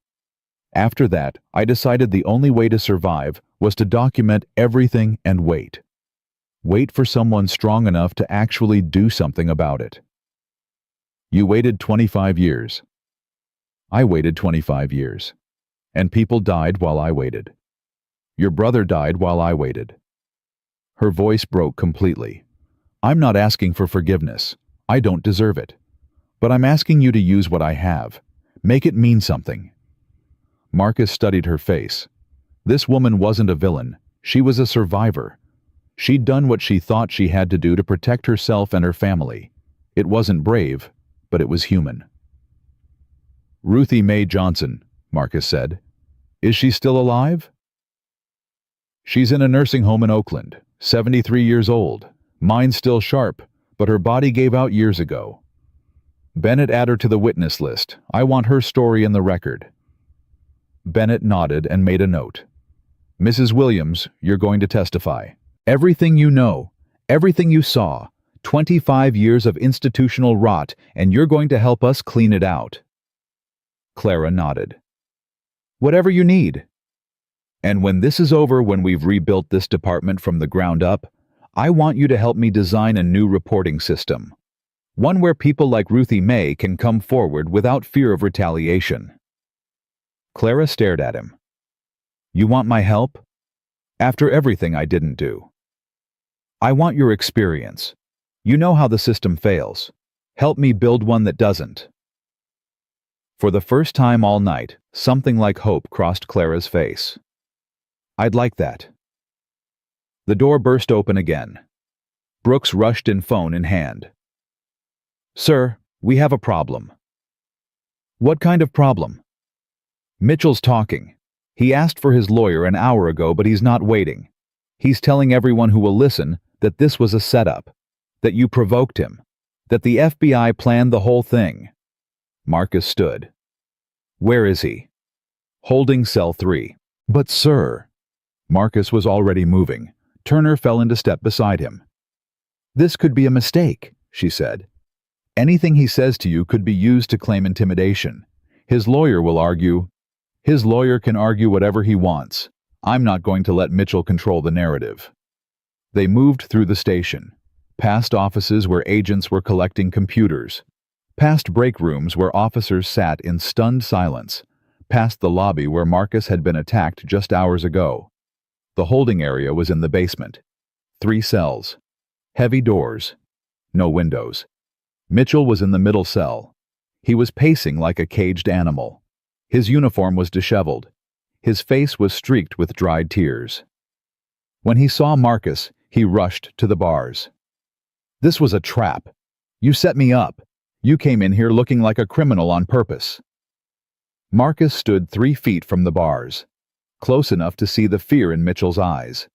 Speaker 1: After that, I decided the only way to survive was to document everything and wait. Wait for someone strong enough to actually do something about it. You waited 25 years. I waited 25 years. And people died while I waited. Your brother died while I waited. Her voice broke completely. I'm not asking for forgiveness. I don't deserve it. But I'm asking you to use what I have. Make it mean something. Marcus studied her face. This woman wasn't a villain. She was a survivor. She'd done what she thought she had to do to protect herself and her family. It wasn't brave, but it was human. Ruthie Mae Johnson, Marcus said. Is she still alive? She's in a nursing home in Oakland, 73 years old. Mind's still sharp, but her body gave out years ago. Bennett add her to the witness list. I want her story in the record. Bennett nodded and made a note. Mrs. Williams, you're going to testify. Everything you know, everything you saw, 25 years of institutional rot, and you're going to help us clean it out. Clara nodded. Whatever you need. And when this is over, when we've rebuilt this department from the ground up, I want you to help me design a new reporting system. One where people like Ruthie Mae can come forward without fear of retaliation. Clara stared at him. You want my help? After everything I didn't do. I want your experience. You know how the system fails. Help me build one that doesn't. For the first time all night, something like hope crossed Clara's face. I'd like that. The door burst open again. Brooks rushed in, phone in hand. Sir, we have a problem. What kind of problem? Mitchell's talking. He asked for his lawyer an hour ago, but he's not waiting. He's telling everyone who will listen that this was a setup, that you provoked him, that the FBI planned the whole thing. Marcus stood. Where is he? Holding cell 3. But sir. Marcus was already moving. Turner fell into step beside him. This could be a mistake, she said. Anything he says to you could be used to claim intimidation. His lawyer will argue. His lawyer can argue whatever he wants. I'm not going to let Mitchell control the narrative. They moved through the station, past offices where agents were collecting computers, past break rooms where officers sat in stunned silence, past the lobby where Marcus had been attacked just hours ago. The holding area was in the basement. 3 cells. Heavy doors. No windows. Mitchell was in the middle cell. He was pacing like a caged animal. His uniform was disheveled. His face was streaked with dried tears. When he saw Marcus, he rushed to the bars. This was a trap. You set me up. You came in here looking like a criminal on purpose. Marcus stood 3 feet from the bars, close enough to see the fear in Mitchell's eyes,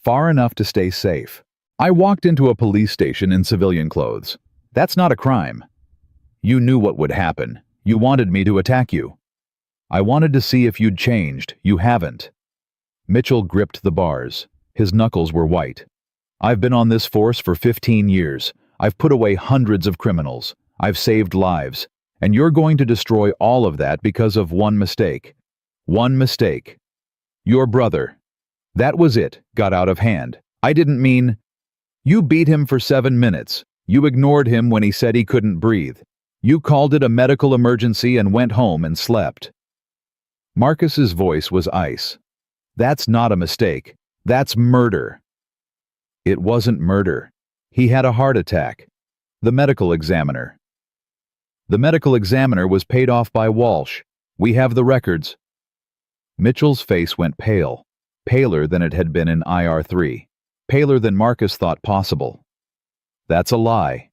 Speaker 1: far enough to stay safe. I walked into a police station in civilian clothes. That's not a crime. You knew what would happen. You wanted me to attack you. I wanted to see if you'd changed. You haven't. Mitchell gripped the bars. His knuckles were white. I've been on this force for 15 years. I've put away hundreds of criminals. I've saved lives. And you're going to destroy all of that because of one mistake. One mistake. Your brother. That was it. Got out of hand. I didn't mean... You beat him for 7 minutes. You ignored him when he said he couldn't breathe. You called it a medical emergency and went home and slept. Marcus's voice was ice. That's not a mistake. That's murder." "It wasn't murder. He had a heart attack. The medical examiner." "The medical examiner was paid off by Walsh. We have the records." Mitchell's face went pale, paler than it had been in IR3, paler than Marcus thought possible. "That's a lie.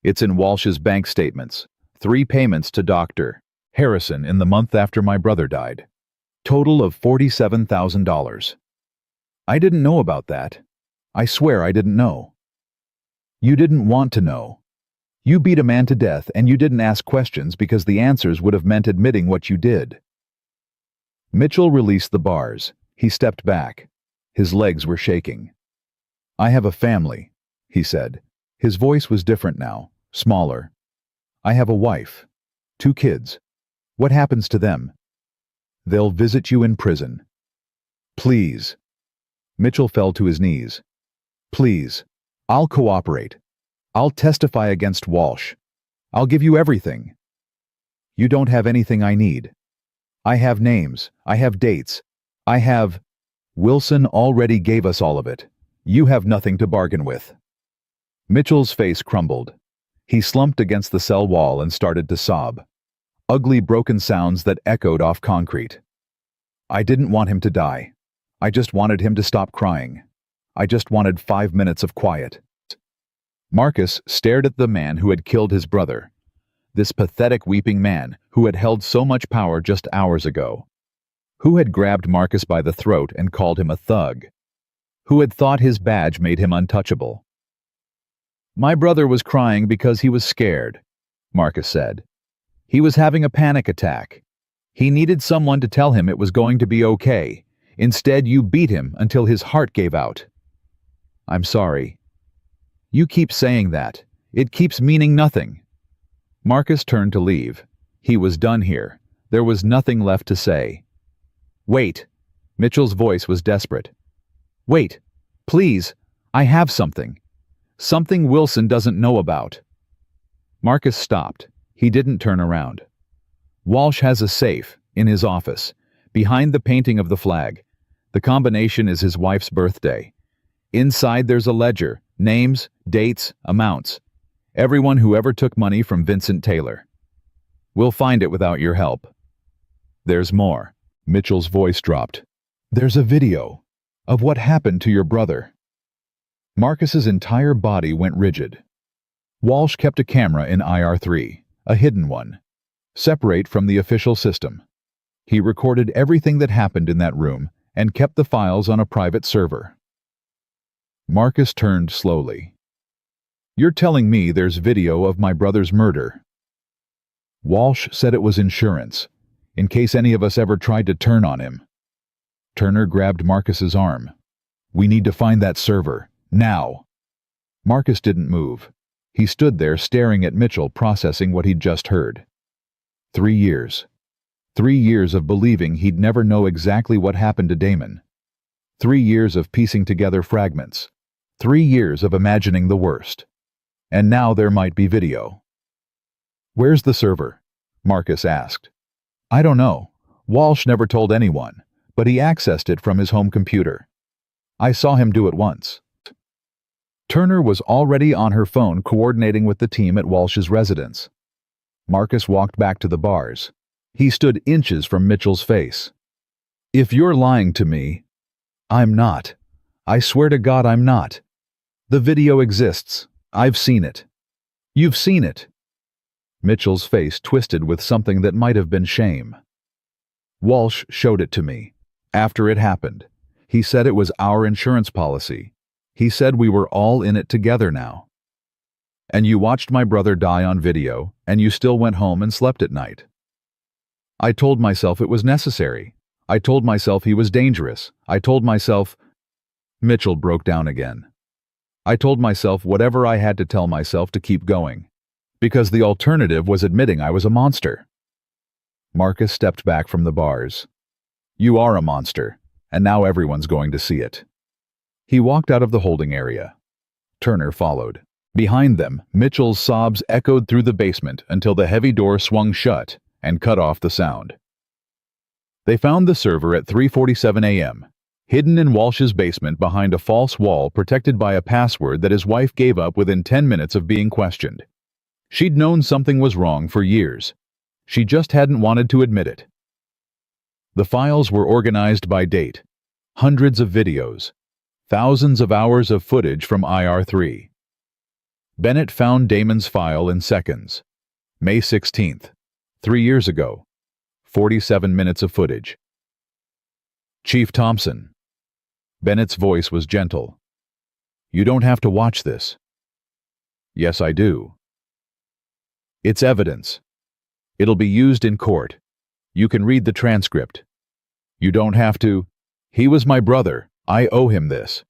Speaker 1: It's in Walsh's bank statements. 3 payments to Dr. Harrison in the month after my brother died. Total of $47,000. I didn't know about that. I swear I didn't know." "You didn't want to know. You beat a man to death and you didn't ask questions because the answers would have meant admitting what you did." Mitchell released the bars. He stepped back. His legs were shaking. "I have a family," he said. His voice was different now, smaller. "I have a wife. 2 kids. What happens to them?" "They'll visit you in prison." "Please." Mitchell fell to his knees. "Please. I'll cooperate. I'll testify against Walsh. I'll give you everything." "You don't have anything I need. I have names. I have dates. I have—" "Wilson already gave us all of it. You have nothing to bargain with." Mitchell's face crumbled. He slumped against the cell wall and started to sob. Ugly, broken sounds that echoed off concrete. "I didn't want him to die. I just wanted him to stop crying. I just wanted 5 minutes of quiet." Marcus stared at the man who had killed his brother. This pathetic weeping man who had held so much power just hours ago. Who had grabbed Marcus by the throat and called him a thug. Who had thought his badge made him untouchable. "My brother was crying because he was scared," Marcus said. "He was having a panic attack. He needed someone to tell him it was going to be okay. Instead, you beat him until his heart gave out." "I'm sorry." "You keep saying that. It keeps meaning nothing." Marcus turned to leave. He was done here. There was nothing left to say. "Wait." Mitchell's voice was desperate. "Wait. Please. I have something. Something Wilson doesn't know about." Marcus stopped. He didn't turn around. "Walsh has a safe in his office, behind the painting of the flag. The combination is his wife's birthday. Inside there's a ledger, names, dates, amounts. Everyone who ever took money from Vincent Taylor. We'll find it without your help." "There's more." Mitchell's voice dropped. "There's a video of what happened to your brother." Marcus's entire body went rigid. Walsh kept a camera in IR3, a hidden one, separate from the official system. He recorded everything that happened in that room and kept the files on a private server. Marcus turned slowly. "You're telling me there's video of my brother's murder?" "Walsh said it was insurance, in case any of us ever tried to turn on him." Turner grabbed Marcus's arm. "We need to find that server, now." Marcus didn't move. He stood there staring at Mitchell, processing what he'd just heard. 3 years. 3 years of believing he'd never know exactly what happened to Damon. 3 years of piecing together fragments. 3 years of imagining the worst. And now there might be video. "Where's the server?" Marcus asked. "I don't know. Walsh never told anyone, but he accessed it from his home computer. I saw him do it once." Turner was already on her phone coordinating with the team at Walsh's residence. Marcus walked back to the bars. He stood inches from Mitchell's face. "If you're lying to me—" "I'm not. I swear to God I'm not. The video exists. I've seen it." "You've seen it?" Mitchell's face twisted with something that might have been shame. "Walsh showed it to me. After it happened. He said it was our insurance policy. He said we were all in it together now." "And you watched my brother die on video, and you still went home and slept at night." "I told myself it was necessary. I told myself he was dangerous. I told myself—" Mitchell broke down again. "I told myself whatever I had to tell myself to keep going. Because the alternative was admitting I was a monster." Marcus stepped back from the bars. "You are a monster, and now everyone's going to see it." He walked out of the holding area. Turner followed. Behind them, Mitchell's sobs echoed through the basement until the heavy door swung shut and cut off the sound. They found the server at 3:47 a.m. hidden in Walsh's basement behind a false wall protected by a password that his wife gave up within 10 minutes of being questioned. She'd known something was wrong for years. She just hadn't wanted to admit it. The files were organized by date. Hundreds of videos. Thousands of hours of footage from IR3. Bennett found Damon's file in seconds. May 16th. 3 years ago. 47 minutes of footage. Chief Thompson. Bennett's voice was gentle. You don't have to watch this. Yes, I do. It's evidence. It'll be used in court. You can read the transcript. You don't have to. He was my brother. I owe him this.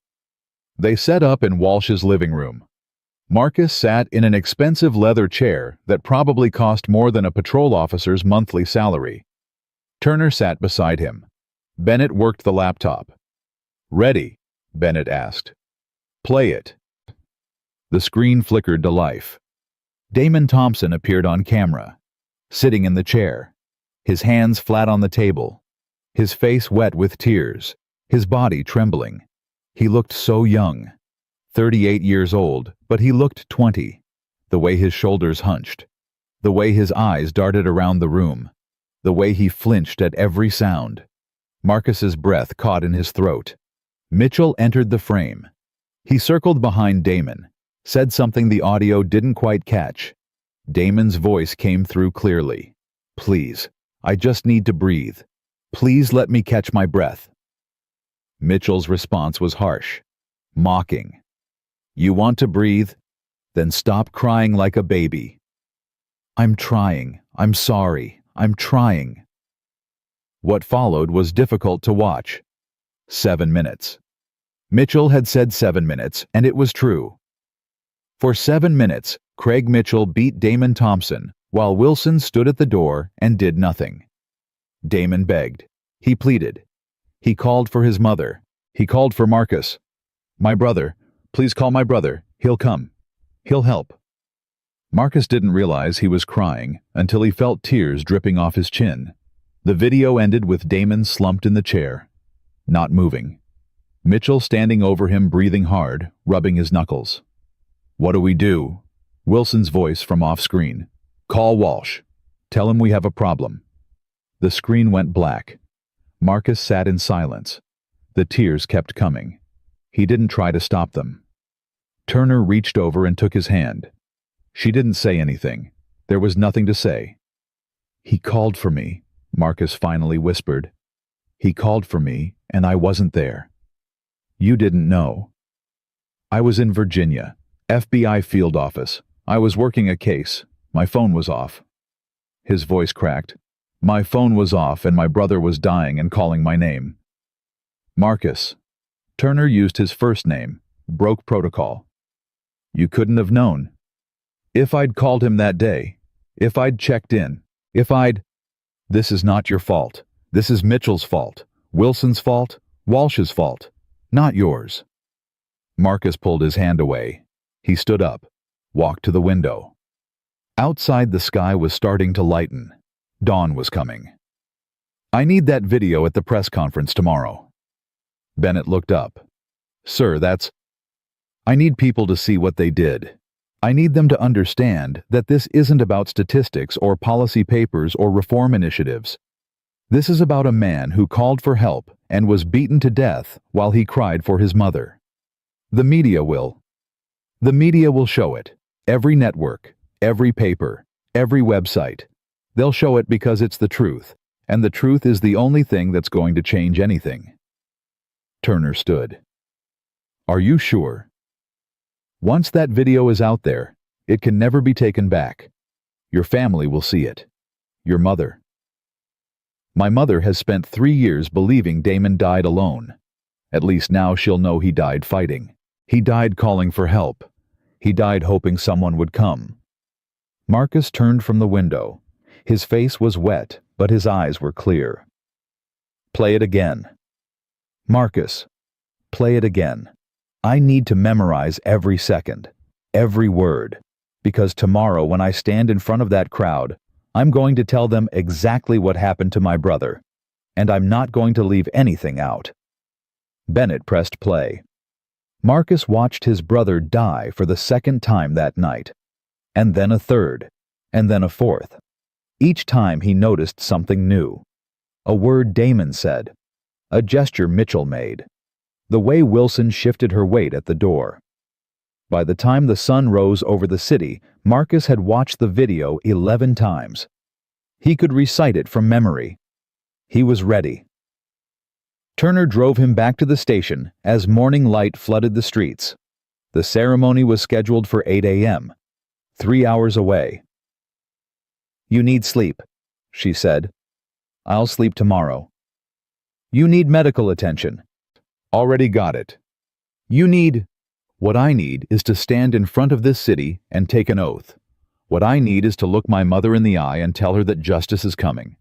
Speaker 1: They set up in Walsh's living room. Marcus sat in an expensive leather chair that probably cost more than a patrol officer's monthly salary. Turner sat beside him. Bennett worked the laptop. Ready? Bennett asked. Play it. The screen flickered to life. Damon Thompson appeared on camera, sitting in the chair, his hands flat on the table, his face wet with tears, his body trembling. He looked so young, 38 years old, but he looked 20, the way his shoulders hunched, the way his eyes darted around the room, the way he flinched at every sound. Marcus's breath caught in his throat. Mitchell entered the frame. He circled behind Damon, said something the audio didn't quite catch. Damon's voice came through clearly. Please, I just need to breathe. Please let me catch my breath. Mitchell's response was harsh, mocking. You want to breathe? Then stop crying like a baby. I'm trying. I'm sorry. I'm trying. What followed was difficult to watch. 7 minutes. Mitchell had said 7 minutes, and it was true. For 7 minutes, Craig Mitchell beat Damon Thompson, while Wilson stood at the door and did nothing. Damon begged. He pleaded. He called for his mother. He called for Marcus. My brother. Please call my brother. He'll come. He'll help. Marcus didn't realize he was crying until he felt tears dripping off his chin. The video ended with Damon slumped in the chair, not moving. Mitchell standing over him, breathing hard, rubbing his knuckles. What do we do? Wilson's voice from off-screen. Call Walsh. Tell him we have a problem. The screen went black. Marcus sat in silence. The tears kept coming. He didn't try to stop them. Turner reached over and took his hand. She didn't say anything. There was nothing to say. He called for me, Marcus finally whispered. He called for me, and I wasn't there. You didn't know. I was in Virginia, FBI field office. I was working a case. My phone was off. His voice cracked. My phone was off and my brother was dying and calling my name. Marcus. Turner used his first name, broke protocol. You couldn't have known. If I'd called him that day, if I'd checked in, This is not your fault. This is Mitchell's fault, Wilson's fault, Walsh's fault, not yours. Marcus pulled his hand away. He stood up, walked to the window. Outside, the sky was starting to lighten. Dawn was coming. I need that video at the press conference tomorrow. Bennett looked up. Sir, I need people to see what they did. I need them to understand that this isn't about statistics or policy papers or reform initiatives. This is about a man who called for help and was beaten to death while he cried for his mother. The media will show it. Every network, every paper, every website. They'll show it because it's the truth, and the truth is the only thing that's going to change anything. Turner stood. Are you sure? Once that video is out there, it can never be taken back. Your family will see it. Your mother. My mother has spent 3 years believing Damon died alone. At least now she'll know he died fighting. He died calling for help. He died hoping someone would come. Marcus turned from the window. His face was wet, but his eyes were clear. Play it again. Marcus, play it again. I need to memorize every second, every word, because tomorrow when I stand in front of that crowd, I'm going to tell them exactly what happened to my brother, and I'm not going to leave anything out. Bennett pressed play. Marcus watched his brother die for the second time that night, and then a third, and then a fourth. Each time he noticed something new. A word Damon said, a gesture Mitchell made, the way Wilson shifted her weight at the door. By the time the sun rose over the city, Marcus had watched the video 11 times. He could recite it from memory. He was ready. Turner drove him back to the station as morning light flooded the streets. The ceremony was scheduled for 8 a.m., 3 hours away. "You need sleep," she said. "I'll sleep tomorrow." "You need medical attention." "Already got it." "You need—" "What I need is to stand in front of this city and take an oath. What I need is to look my mother in the eye and tell her that justice is coming.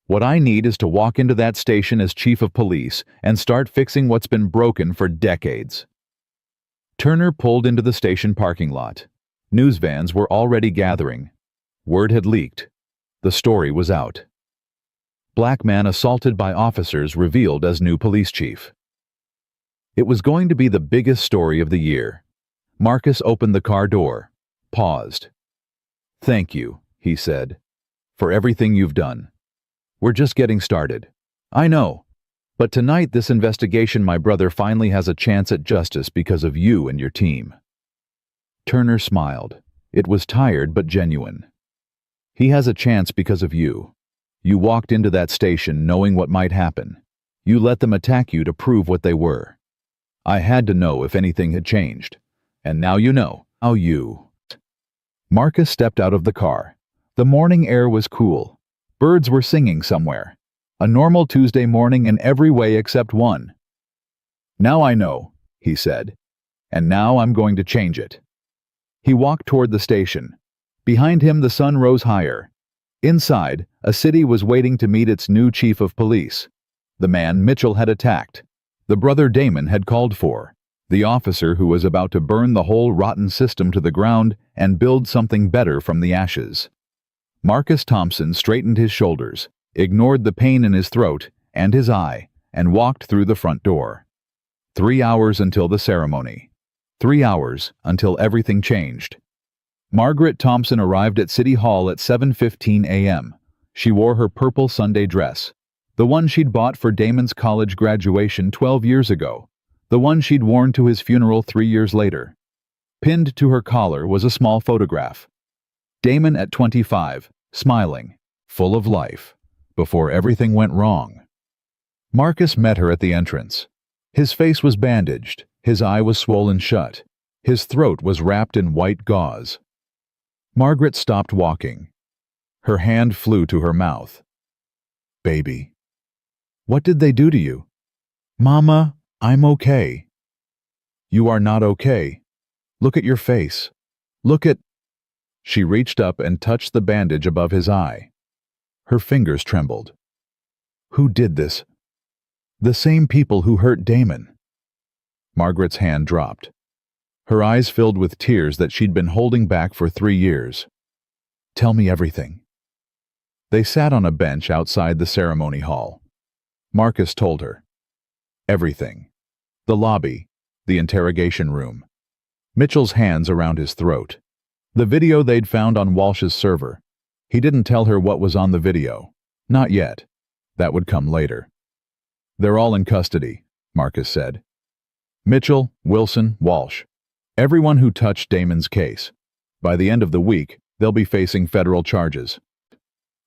Speaker 1: What I need is to walk into that station as chief of police and start fixing what's been broken for decades." Turner pulled into the station parking lot. News vans were already gathering. Word had leaked. The story was out. Black man assaulted by officers revealed as new police chief. It was going to be the biggest story of the year. Marcus opened the car door, paused. "Thank you," he said, "for everything you've done. We're just getting started. I know. But tonight this investigation, my brother finally has a chance at justice because of you and your team." Turner smiled. It was tired but genuine. "He has a chance because of you. You walked into that station knowing what might happen. You let them attack you to prove what they were. I had to know if anything had changed. And now you know. How you—" Marcus stepped out of the car. The morning air was cool. Birds were singing somewhere. A normal Tuesday morning in every way except one. "Now I know," he said. "And now I'm going to change it." He walked toward the station. Behind him the sun rose higher. Inside, a city was waiting to meet its new chief of police. The man Mitchell had attacked. The brother Damon had called for. The officer who was about to burn the whole rotten system to the ground and build something better from the ashes. Marcus Thompson straightened his shoulders, ignored the pain in his throat and his eye, and walked through the front door. 3 hours until the ceremony. 3 hours until everything changed. Margaret Thompson arrived at City Hall at 7:15 a.m. She wore her purple Sunday dress, the one she'd bought for Damon's college graduation 12 years ago, the one she'd worn to his funeral 3 years later. Pinned to her collar was a small photograph. Damon at 25, smiling, full of life, before everything went wrong. Marcus met her at the entrance. His face was bandaged, his eye was swollen shut, his throat was wrapped in white gauze. Margaret stopped walking. Her hand flew to her mouth. "Baby." "What did they do to you?" "Mama, I'm okay." "You are not okay. Look at your face. Look at—" She reached up and touched the bandage above his eye. Her fingers trembled. "Who did this?" "The same people who hurt Damon." Margaret's hand dropped. Her eyes filled with tears that she'd been holding back for 3 years. "Tell me everything." They sat on a bench outside the ceremony hall. Marcus told her. Everything. The lobby, the interrogation room. Mitchell's hands around his throat. The video they'd found on Walsh's server. He didn't tell her what was on the video. Not yet. That would come later. "They're all in custody," Marcus said. "Mitchell, Wilson, Walsh. Everyone who touched Damon's case. By the end of the week, they'll be facing federal charges."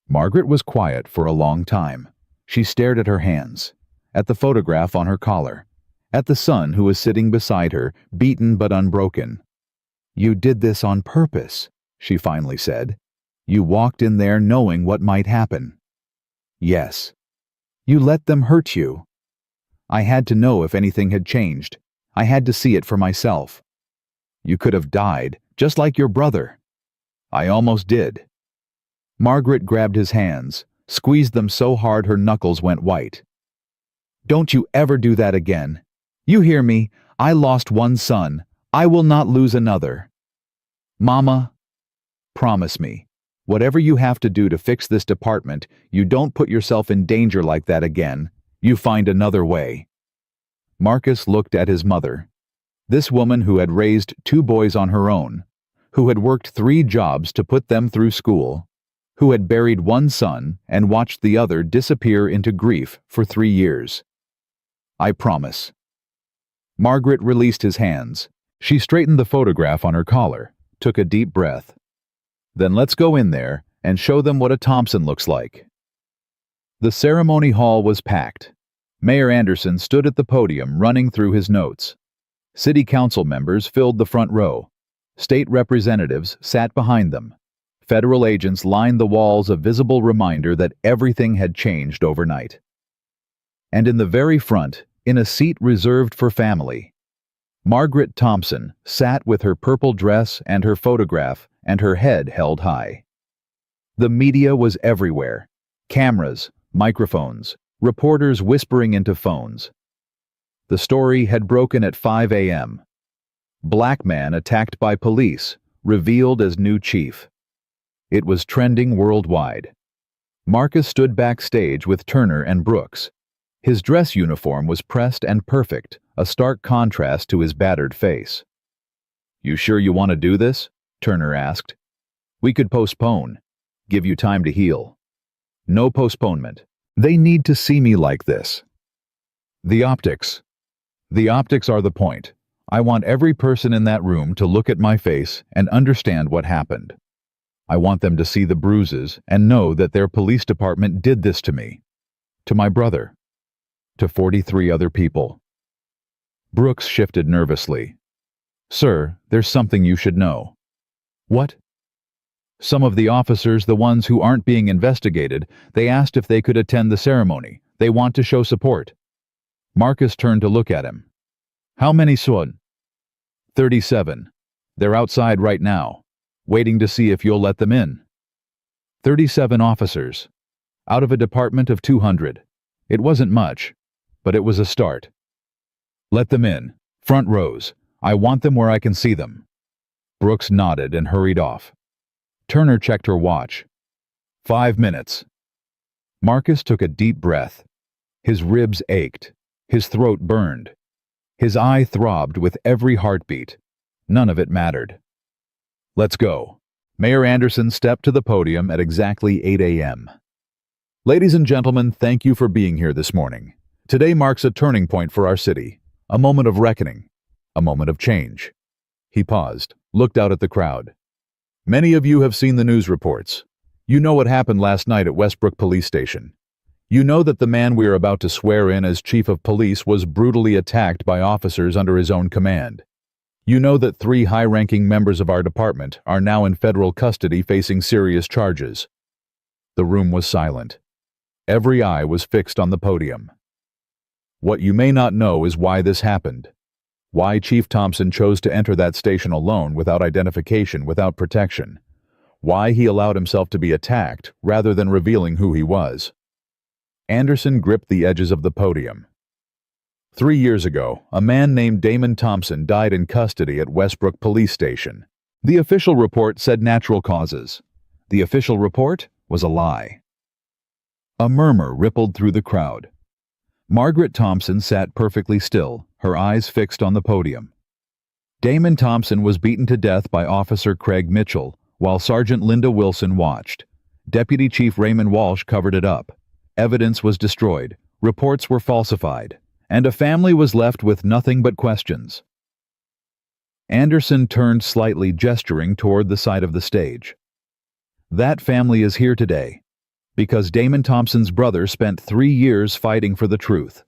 Speaker 1: Margaret was quiet for a long time. She stared at her hands, at the photograph on her collar, at the son who was sitting beside her, beaten but unbroken. "You did this on purpose," she finally said. "You walked in there knowing what might happen." "Yes." "You let them hurt you." "I had to know if anything had changed. I had to see it for myself." "You could have died, just like your brother." "I almost did." Margaret grabbed his hands, squeezed them so hard her knuckles went white. "Don't you ever do that again. You hear me? I lost one son. I will not lose another." "Mama, promise me, whatever you have to do to fix this department, you don't put yourself in danger like that again. You find another way." Marcus looked at his mother. This woman who had raised 2 boys on her own, who had worked 3 jobs to put them through school, who had buried 1 son and watched the other disappear into grief for 3 years. "I promise." Margaret released his hands. She straightened the photograph on her collar, took a deep breath. "Then let's go in there and show them what a Thompson looks like." The ceremony hall was packed. Mayor Anderson stood at the podium running through his notes. City council members filled the front row. State representatives sat behind them. Federal agents lined the walls, a visible reminder that everything had changed overnight. And in the very front, in a seat reserved for family, Margaret Thompson sat with her purple dress and her photograph and her head held high. The media was everywhere. Cameras, microphones, reporters whispering into phones. The story had broken at 5 a.m. Black man attacked by police, revealed as new chief. It was trending worldwide. Marcus stood backstage with Turner and Brooks. His dress uniform was pressed and perfect, a stark contrast to his battered face. "You sure you want to do this?" Turner asked. "We could postpone. Give you time to heal." "No postponement. They need to see me like this." The optics. The optics are the point. I want every person in that room to look at my face and understand what happened. I want them to see the bruises and know that their police department did this to me, to my brother, to 43 other people. Brooks shifted nervously. "Sir, there's something you should know." "What?" "Some of the officers, the ones who aren't being investigated, they asked if they could attend the ceremony. They want to show support." Marcus turned to look at him. "How many son?" 37. They're outside right now, waiting to see if you'll let them in." 37 officers. Out of a department of 200. It wasn't much, but it was a start. "Let them in. Front rows. I want them where I can see them." Brooks nodded and hurried off. Turner checked her watch. 5 minutes. Marcus took a deep breath. His ribs ached. His throat burned. His eye throbbed with every heartbeat. None of it mattered. "Let's go." Mayor Anderson stepped to the podium at exactly 8 a.m. "Ladies and gentlemen, thank you for being here this morning. Today marks a turning point for our city, a moment of reckoning, a moment of change." He paused, looked out at the crowd. "Many of you have seen the news reports. You know what happened last night at Westbrook Police Station. You know that the man we are about to swear in as chief of police was brutally attacked by officers under his own command. You know that 3 high-ranking members of our department are now in federal custody facing serious charges." The room was silent. Every eye was fixed on the podium. What you may not know is why this happened. Why Chief Thompson chose to enter that station alone, without identification, without protection. Why he allowed himself to be attacked rather than revealing who he was. Anderson gripped the edges of the podium. 3 years ago, a man named Damon Thompson died in custody at Westbrook Police Station. The official report said natural causes. The official report was a lie. A murmur rippled through the crowd. Margaret Thompson sat perfectly still, her eyes fixed on the podium. Damon Thompson was beaten to death by Officer Craig Mitchell, while Sergeant Linda Wilson watched. Deputy Chief Raymond Walsh covered it up. Evidence was destroyed, reports were falsified, and a family was left with nothing but questions. Anderson turned slightly, gesturing toward the side of the stage. That family is here today because Damon Thompson's brother spent 3 years fighting for the truth,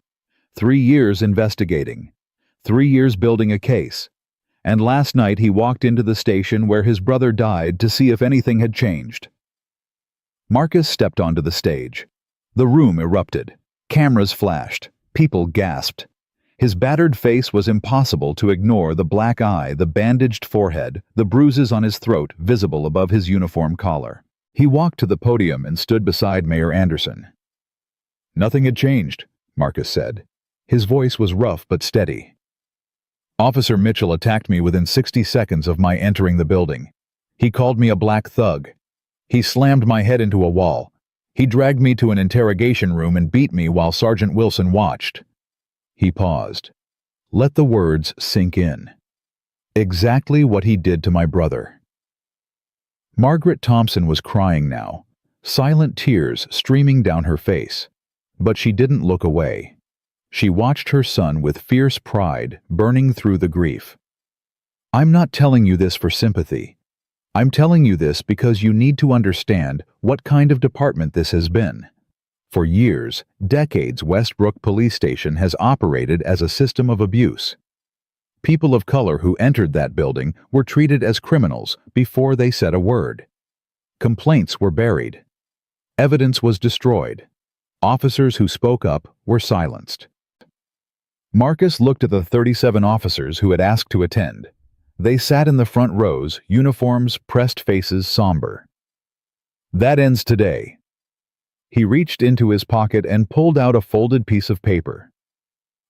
Speaker 1: 3 years investigating, 3 years building a case, and last night he walked into the station where his brother died to see if anything had changed. Marcus stepped onto the stage. The room erupted. Cameras flashed. People gasped. His battered face was impossible to ignore, the black eye, the bandaged forehead, the bruises on his throat visible above his uniform collar. He walked to the podium and stood beside Mayor Anderson. "Nothing had changed," Marcus said. His voice was rough but steady. "Officer Mitchell attacked me within 60 seconds of my entering the building. He called me a black thug. He slammed my head into a wall. He dragged me to an interrogation room and beat me while Sergeant Wilson watched." He paused. Let the words sink in. Exactly what he did to my brother. Margaret Thompson was crying now, silent tears streaming down her face. But she didn't look away. She watched her son with fierce pride burning through the grief. I'm not telling you this for sympathy. I'm telling you this because you need to understand what kind of department this has been. For years, decades, Westbrook Police Station has operated as a system of abuse. People of color who entered that building were treated as criminals before they said a word. Complaints were buried. Evidence was destroyed. Officers who spoke up were silenced. Marcus looked at the 37 officers who had asked to attend. They sat in the front rows, uniforms, pressed faces somber. That ends today. He reached into his pocket and pulled out a folded piece of paper.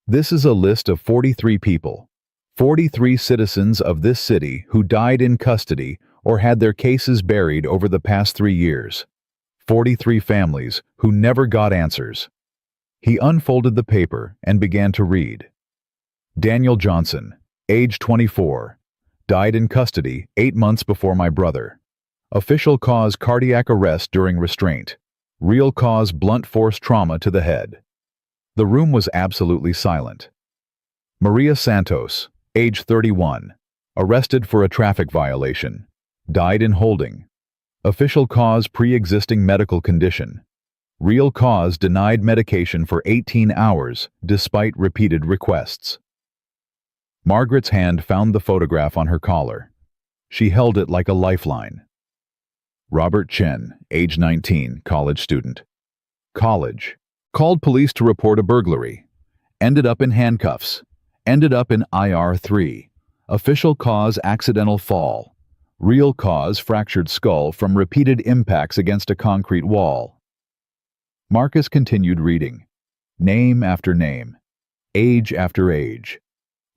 Speaker 1: This is a list of 43 people, 43 citizens of this city who died in custody or had their cases buried over the past 3 years. 43 families who never got answers. He unfolded the paper and began to read. Daniel Johnson, age 24, died in custody 8 months before my brother. Official cause cardiac arrest during restraint. Real cause blunt force trauma to the head. The room was absolutely silent. Maria Santos, age 31, arrested for a traffic violation. Died in holding. Official cause pre-existing medical condition. Real cause denied medication for 18 hours despite repeated requests. Margaret's hand found the photograph on her collar. She held it like a lifeline. Robert Chen, age 19, college student. College. Called police to report a burglary. Ended up in handcuffs. Ended up in IR3. Official cause accidental fall. Real cause fractured skull from repeated impacts against a concrete wall. Marcus continued reading. Name after name. Age after age.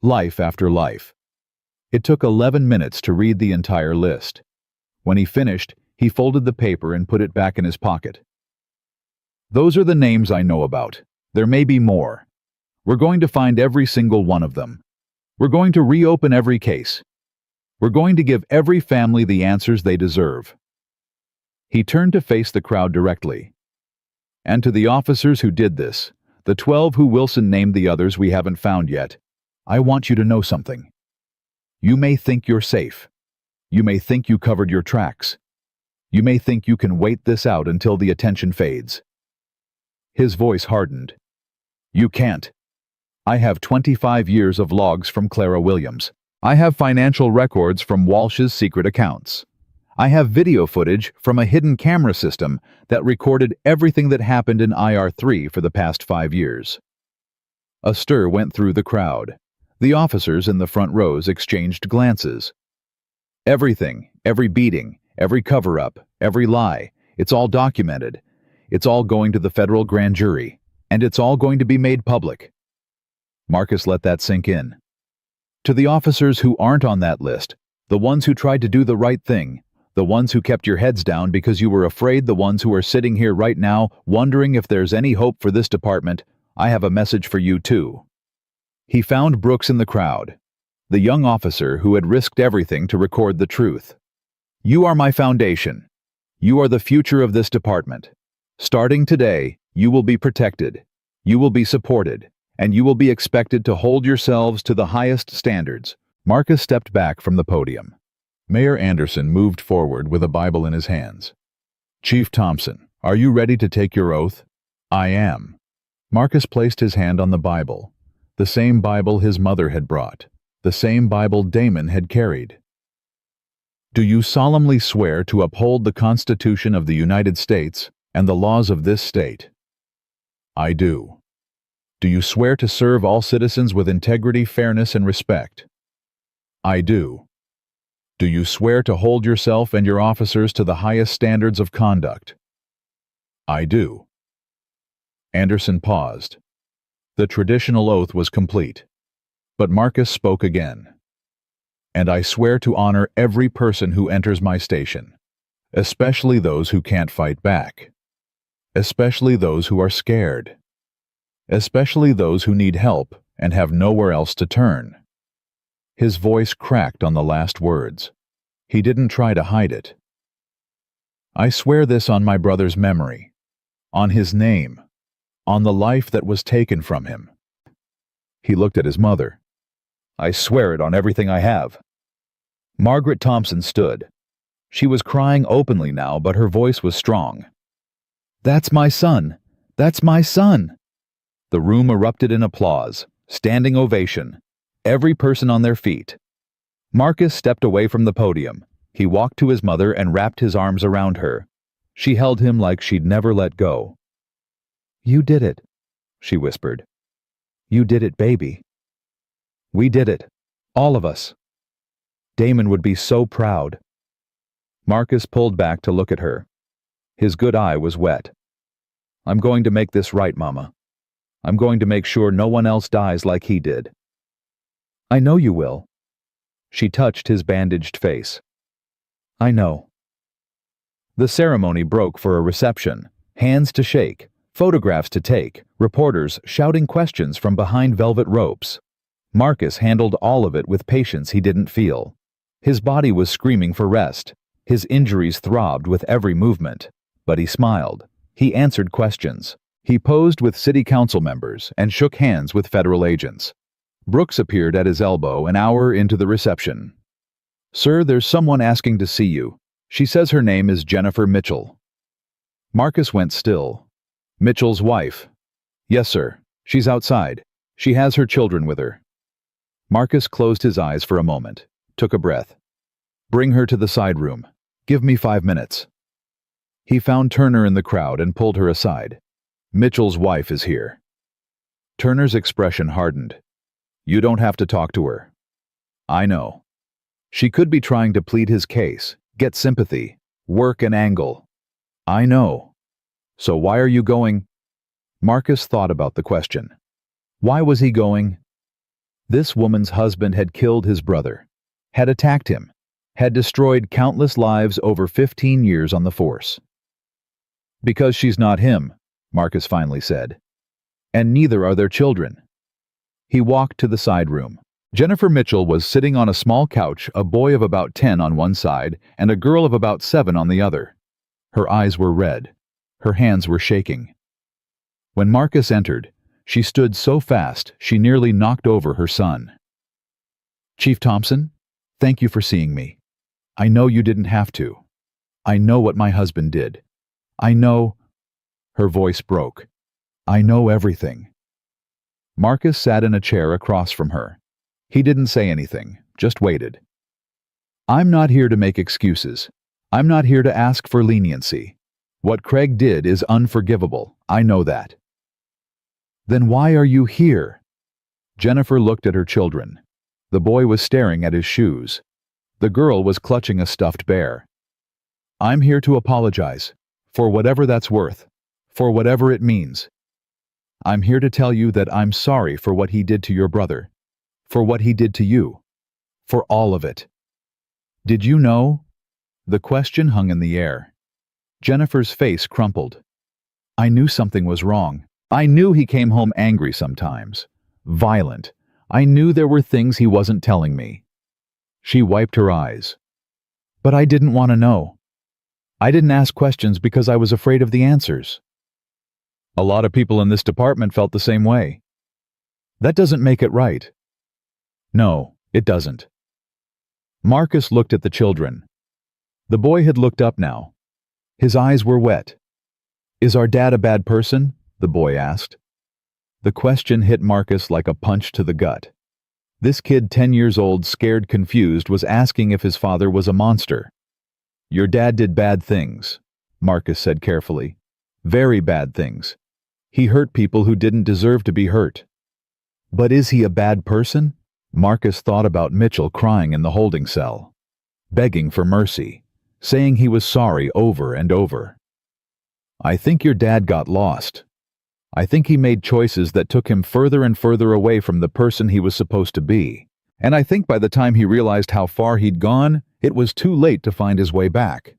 Speaker 1: Life after life. It took 11 minutes to read the entire list. When he finished, he folded the paper and put it back in his pocket. Those are the names I know about. There may be more. We're going to find every single one of them. We're going to reopen every case. We're going to give every family the answers they deserve. He turned to face the crowd directly. And to the officers who did this, the 12 who Wilson named the others we haven't found yet, I want you to know something. You may think you're safe. You may think you covered your tracks. You may think you can wait this out until the attention fades. His voice hardened. You can't. I have 25 years of logs from Clara Williams. I have financial records from Walsh's secret accounts. I have video footage from a hidden camera system that recorded everything that happened in IR3 for the past 5 years. A stir went through the crowd. The officers in the front rows exchanged glances. Everything, every beating, every cover-up, every lie, it's all documented. It's all going to the federal grand jury, and it's all going to be made public. Marcus let that sink in. To the officers who aren't on that list, the ones who tried to do the right thing, the ones who kept your heads down because you were afraid, the ones who are sitting here right now wondering if there's any hope for this department, I have a message for you too. He found Brooks in the crowd, the young officer who had risked everything to record the truth. You are my foundation. You are the future of this department. Starting today, you will be protected, you will be supported, and you will be expected to hold yourselves to the highest standards. Marcus stepped back from the podium. Mayor Anderson moved forward with a Bible in his hands. Chief Thompson, are you ready to take your oath? I am. Marcus placed his hand on the Bible, the same Bible his mother had brought, the same Bible Damon had carried. Do you solemnly swear to uphold the Constitution of the United States and the laws of this state? I do. Do you swear to serve all citizens with integrity, fairness, and respect? I do. Do you swear to hold yourself and your officers to the highest standards of conduct? I do. Anderson paused. The traditional oath was complete, but Marcus spoke again. And I swear to honor every person who enters my station, especially those who can't fight back, especially those who are scared, especially those who need help and have nowhere else to turn. His voice cracked on the last words. He didn't try to hide it. I swear this on my brother's memory, on his name, on the life that was taken from him. He looked at his mother. I swear it on everything I have. Margaret Thompson stood. She was crying openly now, but her voice was strong. That's my son! That's my son! The room erupted in applause, standing ovation, every person on their feet. Marcus stepped away from the podium. He walked to his mother and wrapped his arms around her. She held him like she'd never let go. You did it, she whispered. You did it, baby. We did it. All of us. Damon would be so proud. Marcus pulled back to look at her. His good eye was wet. I'm going to make this right, Mama. I'm going to make sure no one else dies like he did. I know you will. She touched his bandaged face. I know. The ceremony broke for a reception. Hands to shake, photographs to take, reporters shouting questions from behind velvet ropes. Marcus handled all of it with patience he didn't feel. His body was screaming for rest. His injuries throbbed with every movement. But he smiled. He answered questions. He posed with city council members and shook hands with federal agents. Brooks appeared at his elbow an hour into the reception. Sir, there's someone asking to see you. She says her name is Jennifer Mitchell. Marcus went still. Mitchell's wife. Yes, sir. She's outside. She has her children with her. Marcus closed his eyes for a moment, took a breath. Bring her to the side room. Give me 5 minutes. He found Turner in the crowd and pulled her aside. Mitchell's wife is here. Turner's expression hardened. You don't have to talk to her. I know. She could be trying to plead his case, get sympathy, work an angle. I know. So why are you going? Marcus thought about the question. Why was he going? This woman's husband had killed his brother, had attacked him, had destroyed countless lives over 15 years on the force. Because she's not him, Marcus finally said. And neither are their children. He walked to the side room. Jennifer Mitchell was sitting on a small couch, a boy of about 10 on one side and a girl of about 7 on the other. Her eyes were red. Her hands were shaking. When Marcus entered, she stood so fast she nearly knocked over her son. Chief Thompson, thank you for seeing me. I know you didn't have to. I know what my husband did. I know... Her voice broke. I know everything. Marcus sat in a chair across from her. He didn't say anything, just waited. I'm not here to make excuses. I'm not here to ask for leniency. What Craig did is unforgivable. I know that. Then why are you here? Jennifer looked at her children. The boy was staring at his shoes. The girl was clutching a stuffed bear. I'm here to apologize, for whatever that's worth, for whatever it means. I'm here to tell you that I'm sorry for what he did to your brother, for what he did to you, for all of it. Did you know? The question hung in the air. Jennifer's face crumpled. I knew something was wrong. I knew he came home angry sometimes, violent. I knew there were things he wasn't telling me. She wiped her eyes. But I didn't want to know. I didn't ask questions because I was afraid of the answers. A lot of people in this department felt the same way. That doesn't make it right. No, it doesn't. Marcus looked at the children. The boy had looked up now. His eyes were wet. Is our dad a bad person? The boy asked. The question hit Marcus like a punch to the gut. This kid, 10 years old, scared, confused, was asking if his father was a monster. Your dad did bad things, Marcus said carefully. Very bad things. He hurt people who didn't deserve to be hurt. But is he a bad person? Marcus thought about Mitchell crying in the holding cell, begging for mercy, saying he was sorry over and over. I think your dad got lost. I think he made choices that took him further and further away from the person he was supposed to be. And I think by the time he realized how far he'd gone, it was too late to find his way back.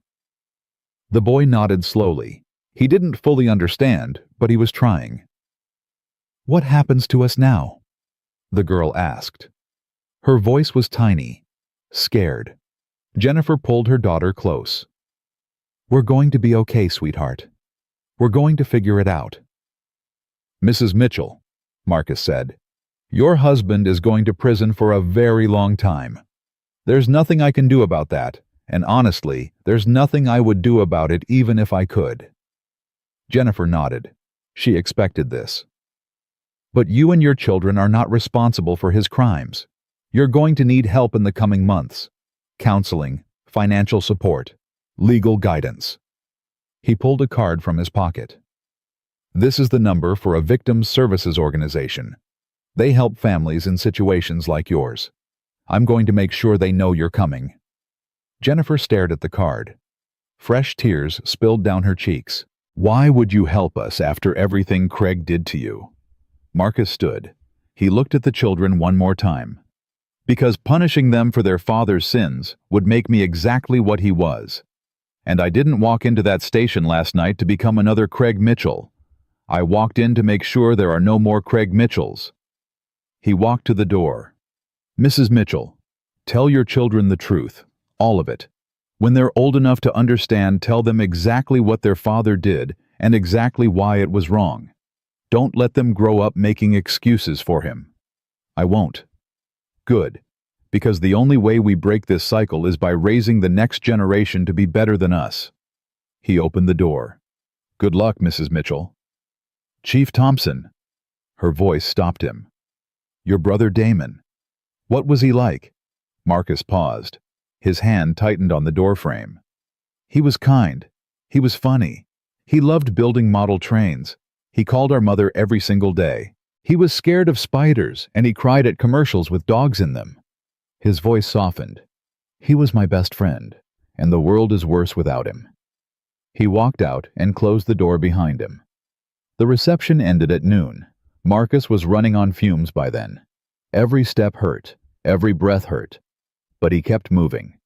Speaker 1: The boy nodded slowly. He didn't fully understand, but he was trying. What happens to us now? the girl asked. Her voice was tiny, scared. Jennifer pulled her daughter close. We're going to be okay, sweetheart. We're going to figure it out. Mrs. Mitchell, Marcus said, your husband is going to prison for a very long time. There's nothing I can do about that, and honestly, there's nothing I would do about it even if I could. Jennifer nodded. She expected this. But you and your children are not responsible for his crimes. You're going to need help in the coming months. Counseling, financial support, legal guidance. He pulled a card from his pocket. This is the number for a victims services organization. They help families in situations like yours. I'm going to make sure they know you're coming. Jennifer stared at the card. Fresh tears spilled down her cheeks. Why would you help us after everything Craig did to you? Marcus stood. He looked at the children one more time. Because punishing them for their father's sins would make me exactly what he was. And I didn't walk into that station last night to become another Craig Mitchell. I walked in to make sure there are no more Craig Mitchells. He walked to the door. Mrs. Mitchell, tell your children the truth, all of it. When they're old enough to understand, tell them exactly what their father did and exactly why it was wrong. Don't let them grow up making excuses for him. I won't. Good. Because the only way we break this cycle is by raising the next generation to be better than us. He opened the door. Good luck, Mrs. Mitchell. Chief Thompson. Her voice stopped him. Your brother Damon. What was he like? Marcus paused. His hand tightened on the doorframe. He was kind. He was funny. He loved building model trains. He called our mother every single day. He was scared of spiders, and he cried at commercials with dogs in them. His voice softened. He was my best friend, and the world is worse without him. He walked out and closed the door behind him. The reception ended at noon. Marcus was running on fumes by then. Every step hurt, every breath hurt, but he kept moving.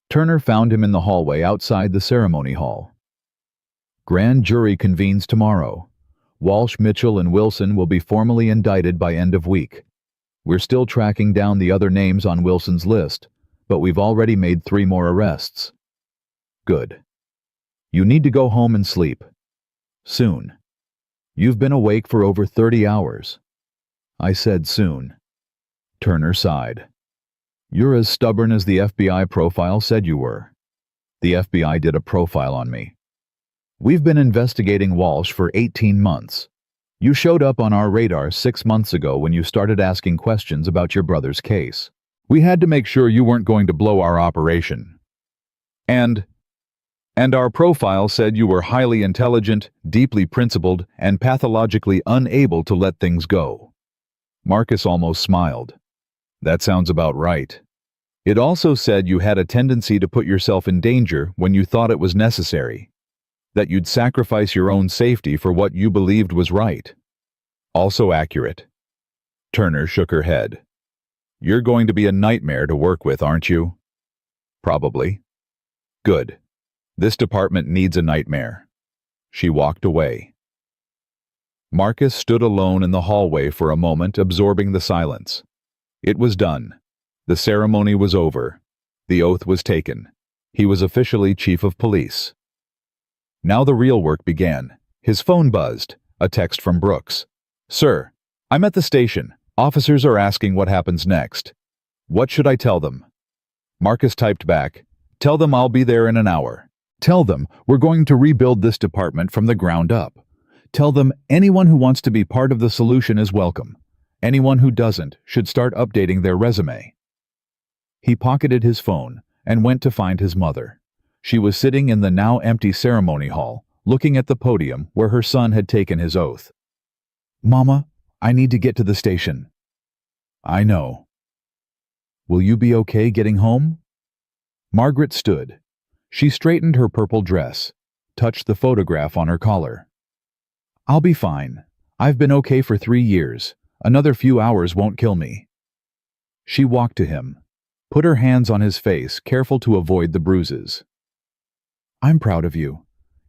Speaker 1: Turner found him in the hallway outside the ceremony hall. Grand jury convenes tomorrow. Walsh, Mitchell, and Wilson will be formally indicted by end of week. We're still tracking down the other names on Wilson's list, but we've already made 3 more arrests. Good. You need to go home and sleep. Soon. You've been awake for over 30 hours. I said soon. Turner sighed. You're as stubborn as the FBI profile said you were. The FBI did a profile on me. We've been investigating Walsh for 18 months. You showed up on our radar 6 months ago when you started asking questions about your brother's case. We had to make sure you weren't going to blow our operation. And our profile said you were highly intelligent, deeply principled, and pathologically unable to let things go. Marcus almost smiled. That sounds about right. It also said you had a tendency to put yourself in danger when you thought it was necessary. That you'd sacrifice your own safety for what you believed was right. Also accurate. Turner shook her head. You're going to be a nightmare to work with, aren't you? Probably. Good. This department needs a nightmare. She walked away. Marcus stood alone in the hallway for a moment, absorbing the silence. It was done. The ceremony was over. The oath was taken. He was officially chief of police. Now the real work began. His phone buzzed. A text from Brooks. Sir, I'm at the station. Officers are asking what happens next. What should I tell them? Marcus typed back. Tell them I'll be there in an hour. Tell them we're going to rebuild this department from the ground up. Tell them anyone who wants to be part of the solution is welcome. Anyone who doesn't should start updating their resume. He pocketed his phone and went to find his mother. She was sitting in the now empty ceremony hall, looking at the podium where her son had taken his oath. Mama, I need to get to the station. I know. Will you be okay getting home? Margaret stood. She straightened her purple dress, touched the photograph on her collar. I'll be fine. I've been okay for 3 years. Another few hours won't kill me. She walked to him, put her hands on his face, careful to avoid the bruises. I'm proud of you.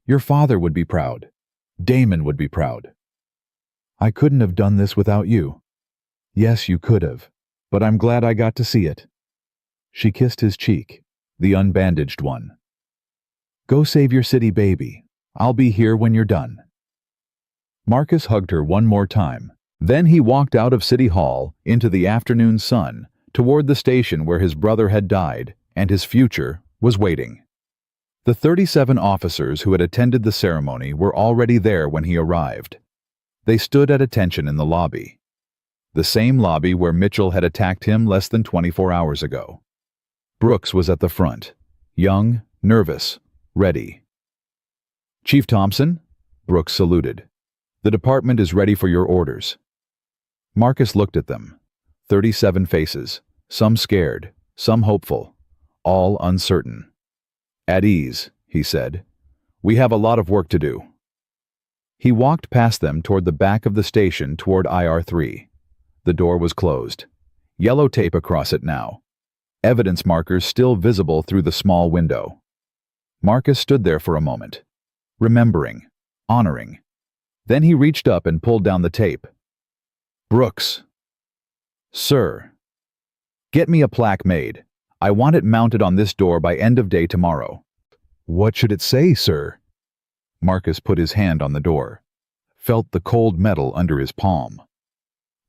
Speaker 1: Your father would be proud. Damon would be proud. I couldn't have done this without you. Yes, you could have, but I'm glad I got to see it. She kissed his cheek, the unbandaged one. Go save your city baby. I'll be here when you're done. Marcus hugged her one more time. Then he walked out of City Hall into the afternoon sun toward the station where his brother had died and his future was waiting. The 37 officers who had attended the ceremony were already there when he arrived. They stood at attention in the lobby. The same lobby where Mitchell had attacked him less than 24 hours ago. Brooks was at the front, young, nervous, ready. Chief Thompson? Brooks saluted. The department is ready for your orders. Marcus looked at them. 37 faces, some scared, some hopeful, all uncertain. At ease, he said. We have a lot of work to do. He walked past them toward the back of the station toward IR3. The door was closed. Yellow tape across it now. Evidence markers still visible through the small window. Marcus stood there for a moment, remembering, honoring. Then he reached up and pulled down the tape. Brooks. Sir. Get me a plaque made. I want it mounted on this door by end of day tomorrow. What should it say, sir? Marcus put his hand on the door, felt the cold metal under his palm.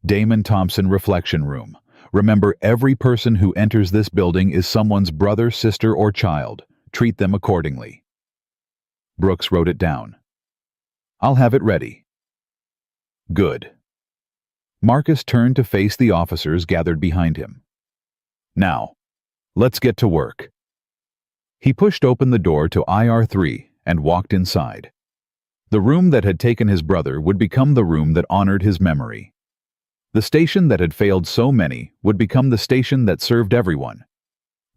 Speaker 1: Damon Thompson Reflection Room. Remember, every person who enters this building is someone's brother, sister, or child. Treat them accordingly. Brooks wrote it down. I'll have it ready. Good. Marcus turned to face the officers gathered behind him. Now, let's get to work. He pushed open the door to IR3 and walked inside. The room that had taken his brother would become the room that honored his memory. The station that had failed so many would become the station that served everyone.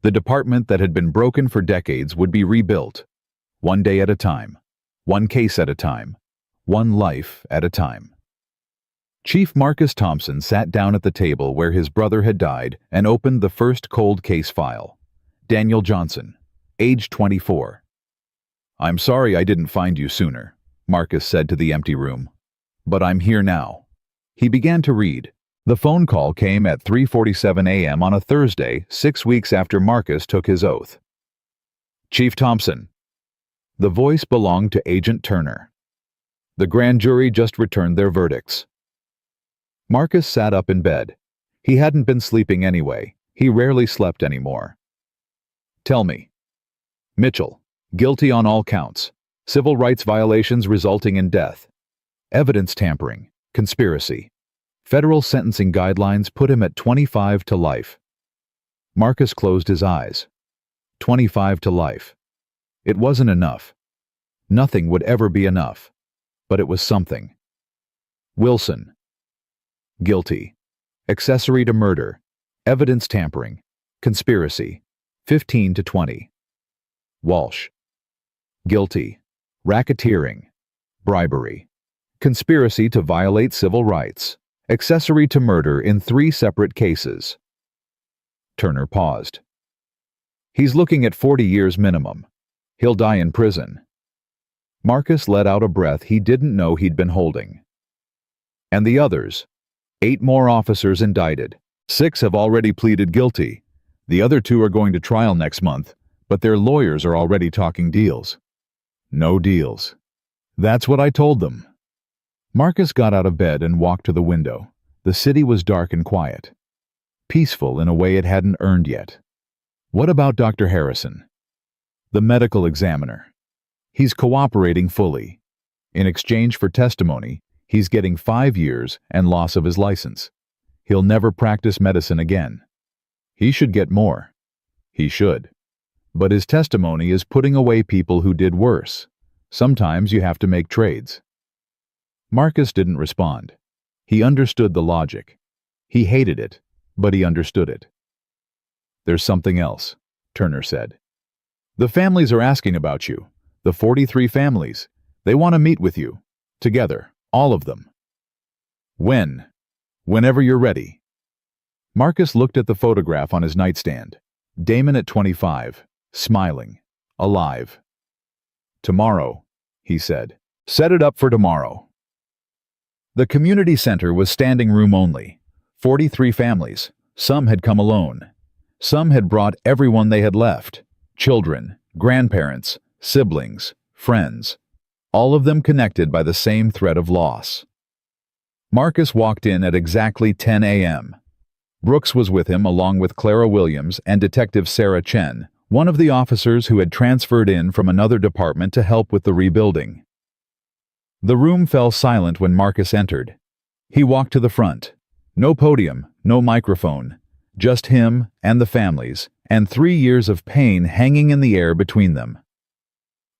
Speaker 1: The department that had been broken for decades would be rebuilt, one day at a time, one case at a time, one life at a time. Chief Marcus Thompson sat down at the table where his brother had died and opened the first cold case file. Daniel Johnson, age 24. I'm sorry I didn't find you sooner, Marcus said to the empty room. But I'm here now. He began to read. The phone call came at 3:47 a.m. on a Thursday, 6 weeks after Marcus took his oath. Chief Thompson. The voice belonged to Agent Turner. The grand jury just returned their verdicts. Marcus sat up in bed. He hadn't been sleeping anyway. He rarely slept anymore. Tell me. Mitchell, guilty on all counts. Civil rights violations resulting in death. Evidence tampering. Conspiracy. Federal sentencing guidelines put him at 25 to life. Marcus closed his eyes. 25 to life. It wasn't enough. Nothing would ever be enough. But it was something. Wilson. Guilty. Accessory to murder. Evidence tampering. Conspiracy. 15 to 20. Walsh. Guilty. Racketeering. Bribery. Conspiracy to violate civil rights. Accessory to murder in 3 separate cases. Turner paused. He's looking at 40 years minimum. He'll die in prison. Marcus let out a breath he didn't know he'd been holding. And the others? 8 more officers indicted. 6 have already pleaded guilty. The other 2 are going to trial next month, but their lawyers are already talking deals. No deals. That's what I told them. Marcus got out of bed and walked to the window. The city was dark and quiet. Peaceful in a way it hadn't earned yet. What about Dr. Harrison? The medical examiner. He's cooperating fully. In exchange for testimony, he's getting 5 years and loss of his license. He'll never practice medicine again. He should get more. He should. But his testimony is putting away people who did worse. Sometimes you have to make trades. Marcus didn't respond. He understood the logic. He hated it, but he understood it. There's something else, Turner said. The families are asking about you. The 43 families. They want to meet with you. Together. All of them. When? Whenever you're ready. Marcus looked at the photograph on his nightstand. Damon at 25, smiling, alive. Tomorrow, he said. Set it up for tomorrow. The community center was standing room only. 43 families. Some had come alone. Some had brought everyone they had left. Children, grandparents, siblings, friends. All of them connected by the same thread of loss. Marcus walked in at exactly 10 a.m. Brooks was with him along with Clara Williams and Detective Sarah Chen, one of the officers who had transferred in from another department to help with the rebuilding. The room fell silent when Marcus entered. He walked to the front. No podium, no microphone, just him and the families, and 3 years of pain hanging in the air between them.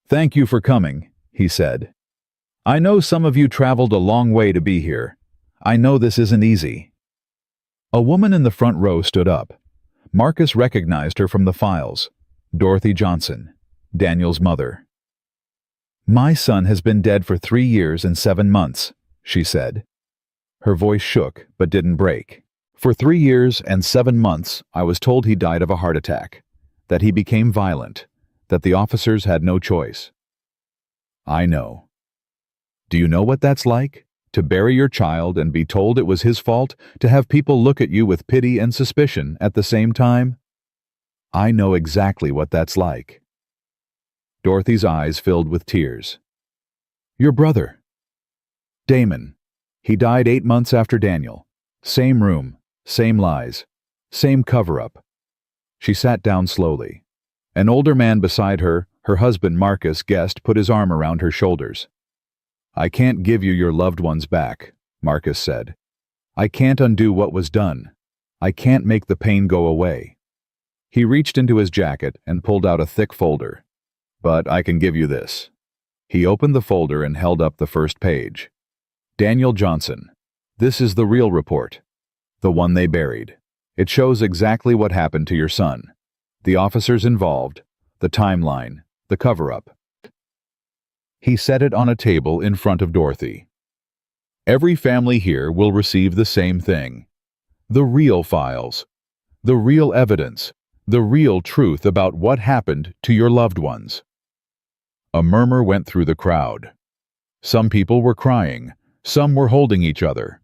Speaker 1: "Thank you for coming," he said. "I know some of you traveled a long way to be here. I know this isn't easy." A woman in the front row stood up. Marcus recognized her from the files. Dorothy Johnson, Daniel's mother. "My son has been dead for 3 years and 7 months, she said. Her voice shook but didn't break. "For 3 years and 7 months, I was told he died of a heart attack, that he became violent, that the officers had no choice. I know. Do you know what that's like? To bury your child and be told it was his fault, to have people look at you with pity and suspicion at the same time? I know exactly what that's like." Dorothy's eyes filled with tears. "Your brother." "Damon. He died 8 months after Daniel. Same room, same lies, same cover-up." She sat down slowly. An older man beside her, her husband Marcus Guest, put his arm around her shoulders. "I can't give you your loved ones back," Marcus said. "I can't undo what was done. I can't make the pain go away." He reached into his jacket and pulled out a thick folder. "But I can give you this." He opened the folder and held up the first page. "Daniel Johnson. This is the real report. The one they buried. It shows exactly what happened to your son. The officers involved, the timeline, the cover-up." He set it on a table in front of Dorothy. "Every family here will receive the same thing. The real files. The real evidence. The real truth about what happened to your loved ones." A murmur went through the crowd. Some people were crying. Some were holding each other.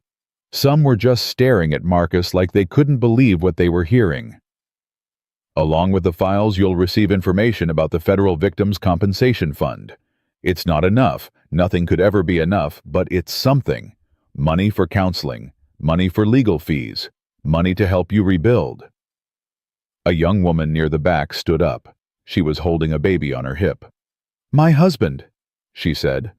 Speaker 1: Some were just staring at Marcus like they couldn't believe what they were hearing. "Along with the files, you'll receive information about the Federal Victims' Compensation Fund. It's not enough. Nothing could ever be enough, but it's something. Money for counseling, money for legal fees, money to help you rebuild." A young woman near the back stood up. She was holding a baby on her hip. "My husband," she said.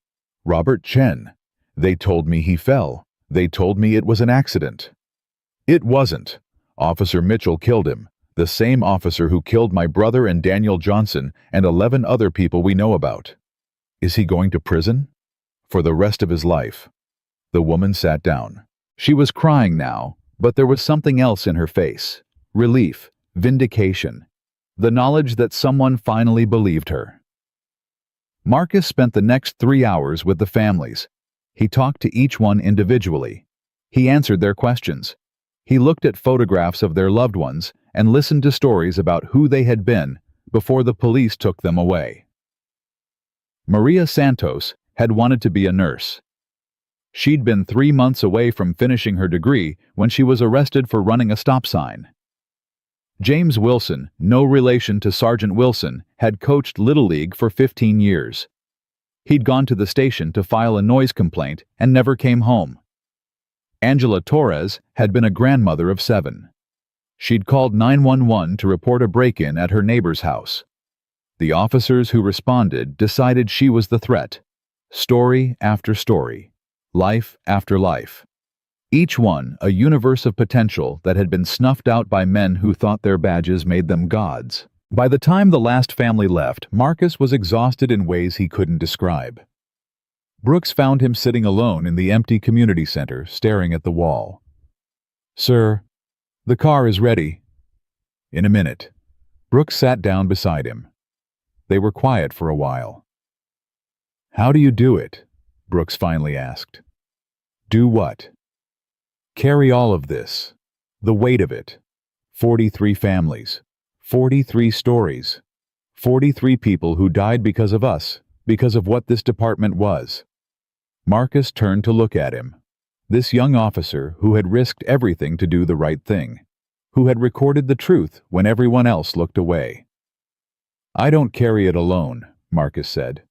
Speaker 1: "Robert Chen. They told me he fell. They told me it was an accident." "It wasn't. Officer Mitchell killed him, the same officer who killed my brother and Daniel Johnson and 11 other people we know about." "Is he going to prison?" "For the rest of his life." The woman sat down. She was crying now, but there was something else in her face. Relief, vindication, the knowledge that someone finally believed her. Marcus spent the next 3 hours with the families. He talked to each one individually. He answered their questions. He looked at photographs of their loved ones and listened to stories about who they had been before the police took them away. Maria Santos had wanted to be a nurse. She'd been 3 months away from finishing her degree when she was arrested for running a stop sign. James Wilson, no relation to Sergeant Wilson, had coached Little League for 15 years. He'd gone to the station to file a noise complaint and never came home. Angela Torres had been a grandmother of 7. She'd called 911 to report a break-in at her neighbor's house. The officers who responded decided she was the threat. Story after story, life after life. Each one a universe of potential that had been snuffed out by men who thought their badges made them gods. By the time the last family left, Marcus was exhausted in ways he couldn't describe. Brooks found him sitting alone in the empty community center, staring at the wall. "Sir, the car is ready." "In a minute." Brooks sat down beside him. They were quiet for a while. "How do you do it?" Brooks finally asked. "Do what?" "Carry all of this. The weight of it. 43 families. 43 stories. 43 people who died because of us, because of what this department was." Marcus turned to look at him. This young officer who had risked everything to do the right thing, who had recorded the truth when everyone else looked away. "I don't carry it alone," Marcus said.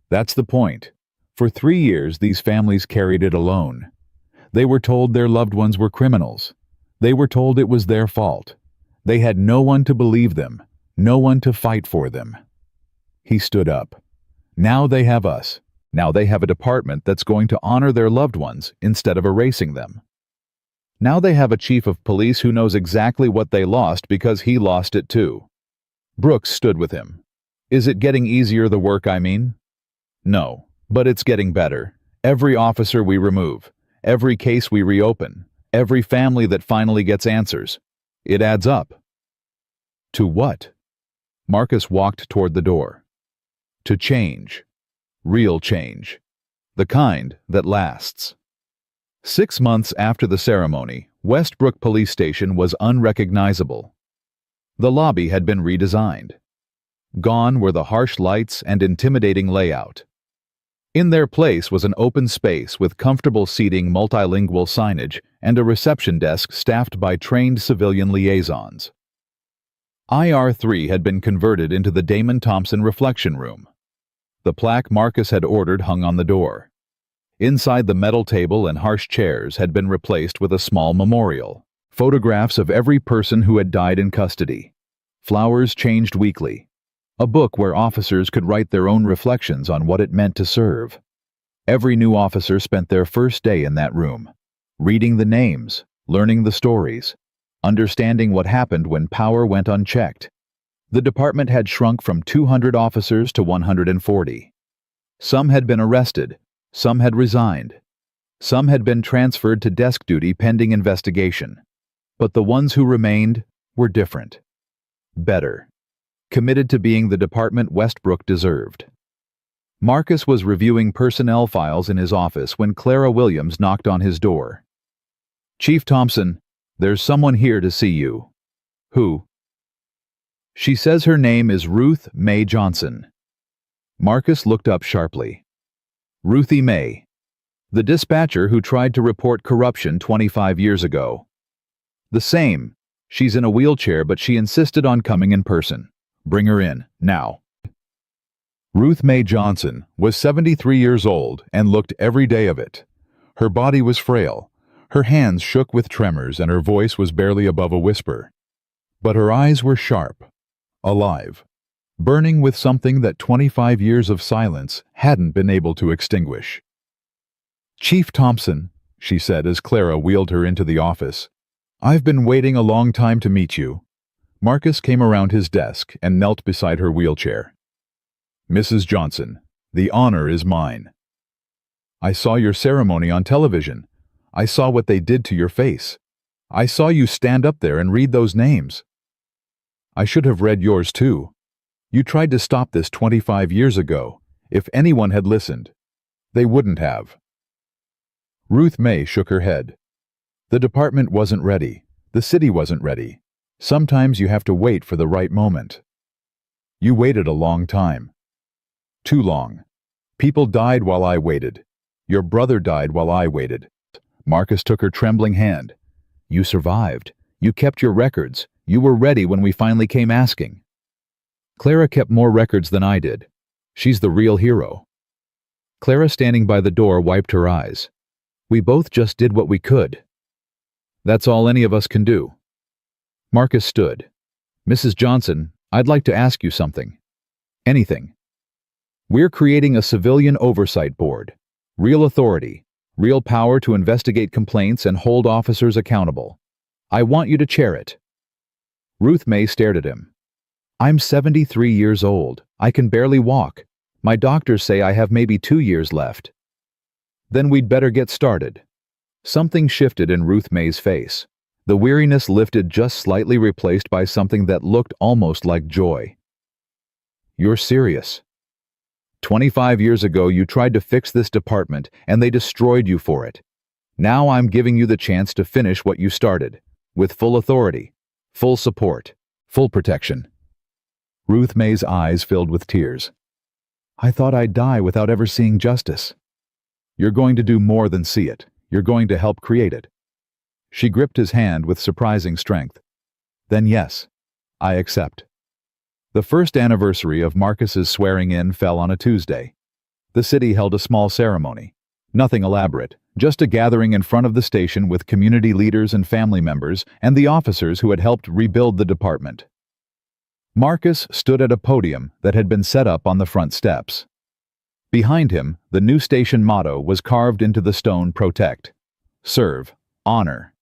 Speaker 1: "That's the point. For 3 years these families carried it alone. They were told their loved ones were criminals. They were told it was their fault. They had no one to believe them, no one to fight for them." He stood up. "Now they have us. Now they have a department that's going to honor their loved ones instead of erasing them. Now they have a chief of police who knows exactly what they lost because he lost it too." Brooks stood with him. "Is it getting easier, the work I mean?" "No, but it's getting better. Every officer we remove, every case we reopen, every family that finally gets answers. It adds up." "To what?" Marcus walked toward the door. "To change. Real change. The kind that lasts." 6 months after the ceremony, Westbrook Police Station was unrecognizable. The lobby had been redesigned. Gone were the harsh lights and intimidating layout. In their place was an open space with comfortable seating, multilingual signage, and a reception desk staffed by trained civilian liaisons. IR3 had been converted into the Damon Thompson Reflection Room. The plaque Marcus had ordered hung on the door. Inside, the metal table and harsh chairs had been replaced with a small memorial. Photographs of every person who had died in custody. Flowers changed weekly. A book where officers could write their own reflections on what it meant to serve. Every new officer spent their first day in that room, reading the names, learning the stories, understanding what happened when power went unchecked. The department had shrunk from 200 officers to 140. Some had been arrested, some had resigned, some had been transferred to desk duty pending investigation. But the ones who remained were different. Better. Committed to being the department Westbrook deserved. Marcus was reviewing personnel files in his office when Clara Williams knocked on his door. "Chief Thompson, there's someone here to see you." "Who?" "She says her name is Ruth Mae Johnson." Marcus looked up sharply. "Ruthie Mae. The dispatcher who tried to report corruption 25 years ago." "The same. She's in a wheelchair, but she insisted on coming in person. Bring her in, now." Ruth Mae Johnson was 73 years old and looked every day of it. Her body was frail. Her hands shook with tremors and her voice was barely above a whisper. But her eyes were sharp, alive, burning with something that 25 years of silence hadn't been able to extinguish. "Chief Thompson," she said as Clara wheeled her into the office, "I've been waiting a long time to meet you." Marcus came around his desk and knelt beside her wheelchair. "Mrs. Johnson, the honor is mine. I saw your ceremony on television. I saw what they did to your face. I saw you stand up there and read those names. I should have read yours too. You tried to stop this 25 years ago. If anyone had listened, they wouldn't have." Ruth Mae shook her head. "The department wasn't ready. The city wasn't ready. Sometimes you have to wait for the right moment. You waited a long time. Too long. People died while I waited. Your brother died while I waited." Marcus took her trembling hand. "You survived. You kept your records. You were ready when we finally came asking." "Clara kept more records than I did. She's the real hero." Clara, standing by the door, wiped her eyes. "We both just did what we could. That's all any of us can do." Marcus stood. "Mrs. Johnson, I'd like to ask you something. Anything. We're creating a civilian oversight board. Real authority, real power to investigate complaints and hold officers accountable. I want you to chair it." Ruth Mae stared at him. "I'm 73 years old. I can barely walk. My doctors say I have maybe 2 years left." "Then we'd better get started." Something shifted in Ruth Mae's face. The weariness lifted just slightly, replaced by something that looked almost like joy. "You're serious. 25 years ago you tried to fix this department and they destroyed you for it. Now I'm giving you the chance to finish what you started, with full authority, full support, full protection." Ruth Mae's eyes filled with tears. "I thought I'd die without ever seeing justice." "You're going to do more than see it. You're going to help create it." She gripped his hand with surprising strength. "Then yes, I accept." The first anniversary of Marcus's swearing-in fell on a Tuesday. The city held a small ceremony. Nothing elaborate, just a gathering in front of the station with community leaders and family members and the officers who had helped rebuild the department. Marcus stood at a podium that had been set up on the front steps. Behind him, the new station motto was carved into the stone: Protect, Serve, Honor.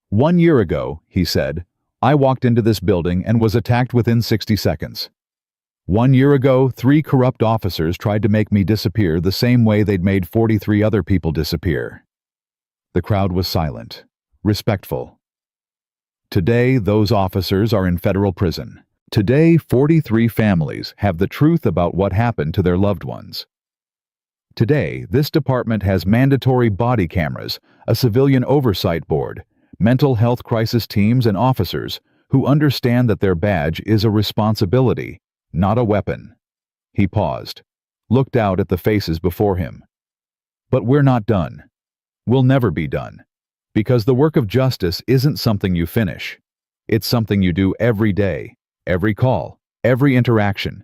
Speaker 1: "1 year ago," he said, "I walked into this building and was attacked within 60 seconds. 1 year ago, 3 corrupt officers tried to make me disappear the same way they'd made 43 other people disappear." The crowd was silent, respectful. Today, those officers are in federal prison. Today, 43 families have the truth about what happened to their loved ones. Today, this department has mandatory body cameras, a civilian oversight board, mental health crisis teams, and officers who understand that their badge is a responsibility, not a weapon. He paused, looked out at the faces before him. But we're not done. We'll never be done. Because the work of justice isn't something you finish. It's something you do every day, every call, every interaction,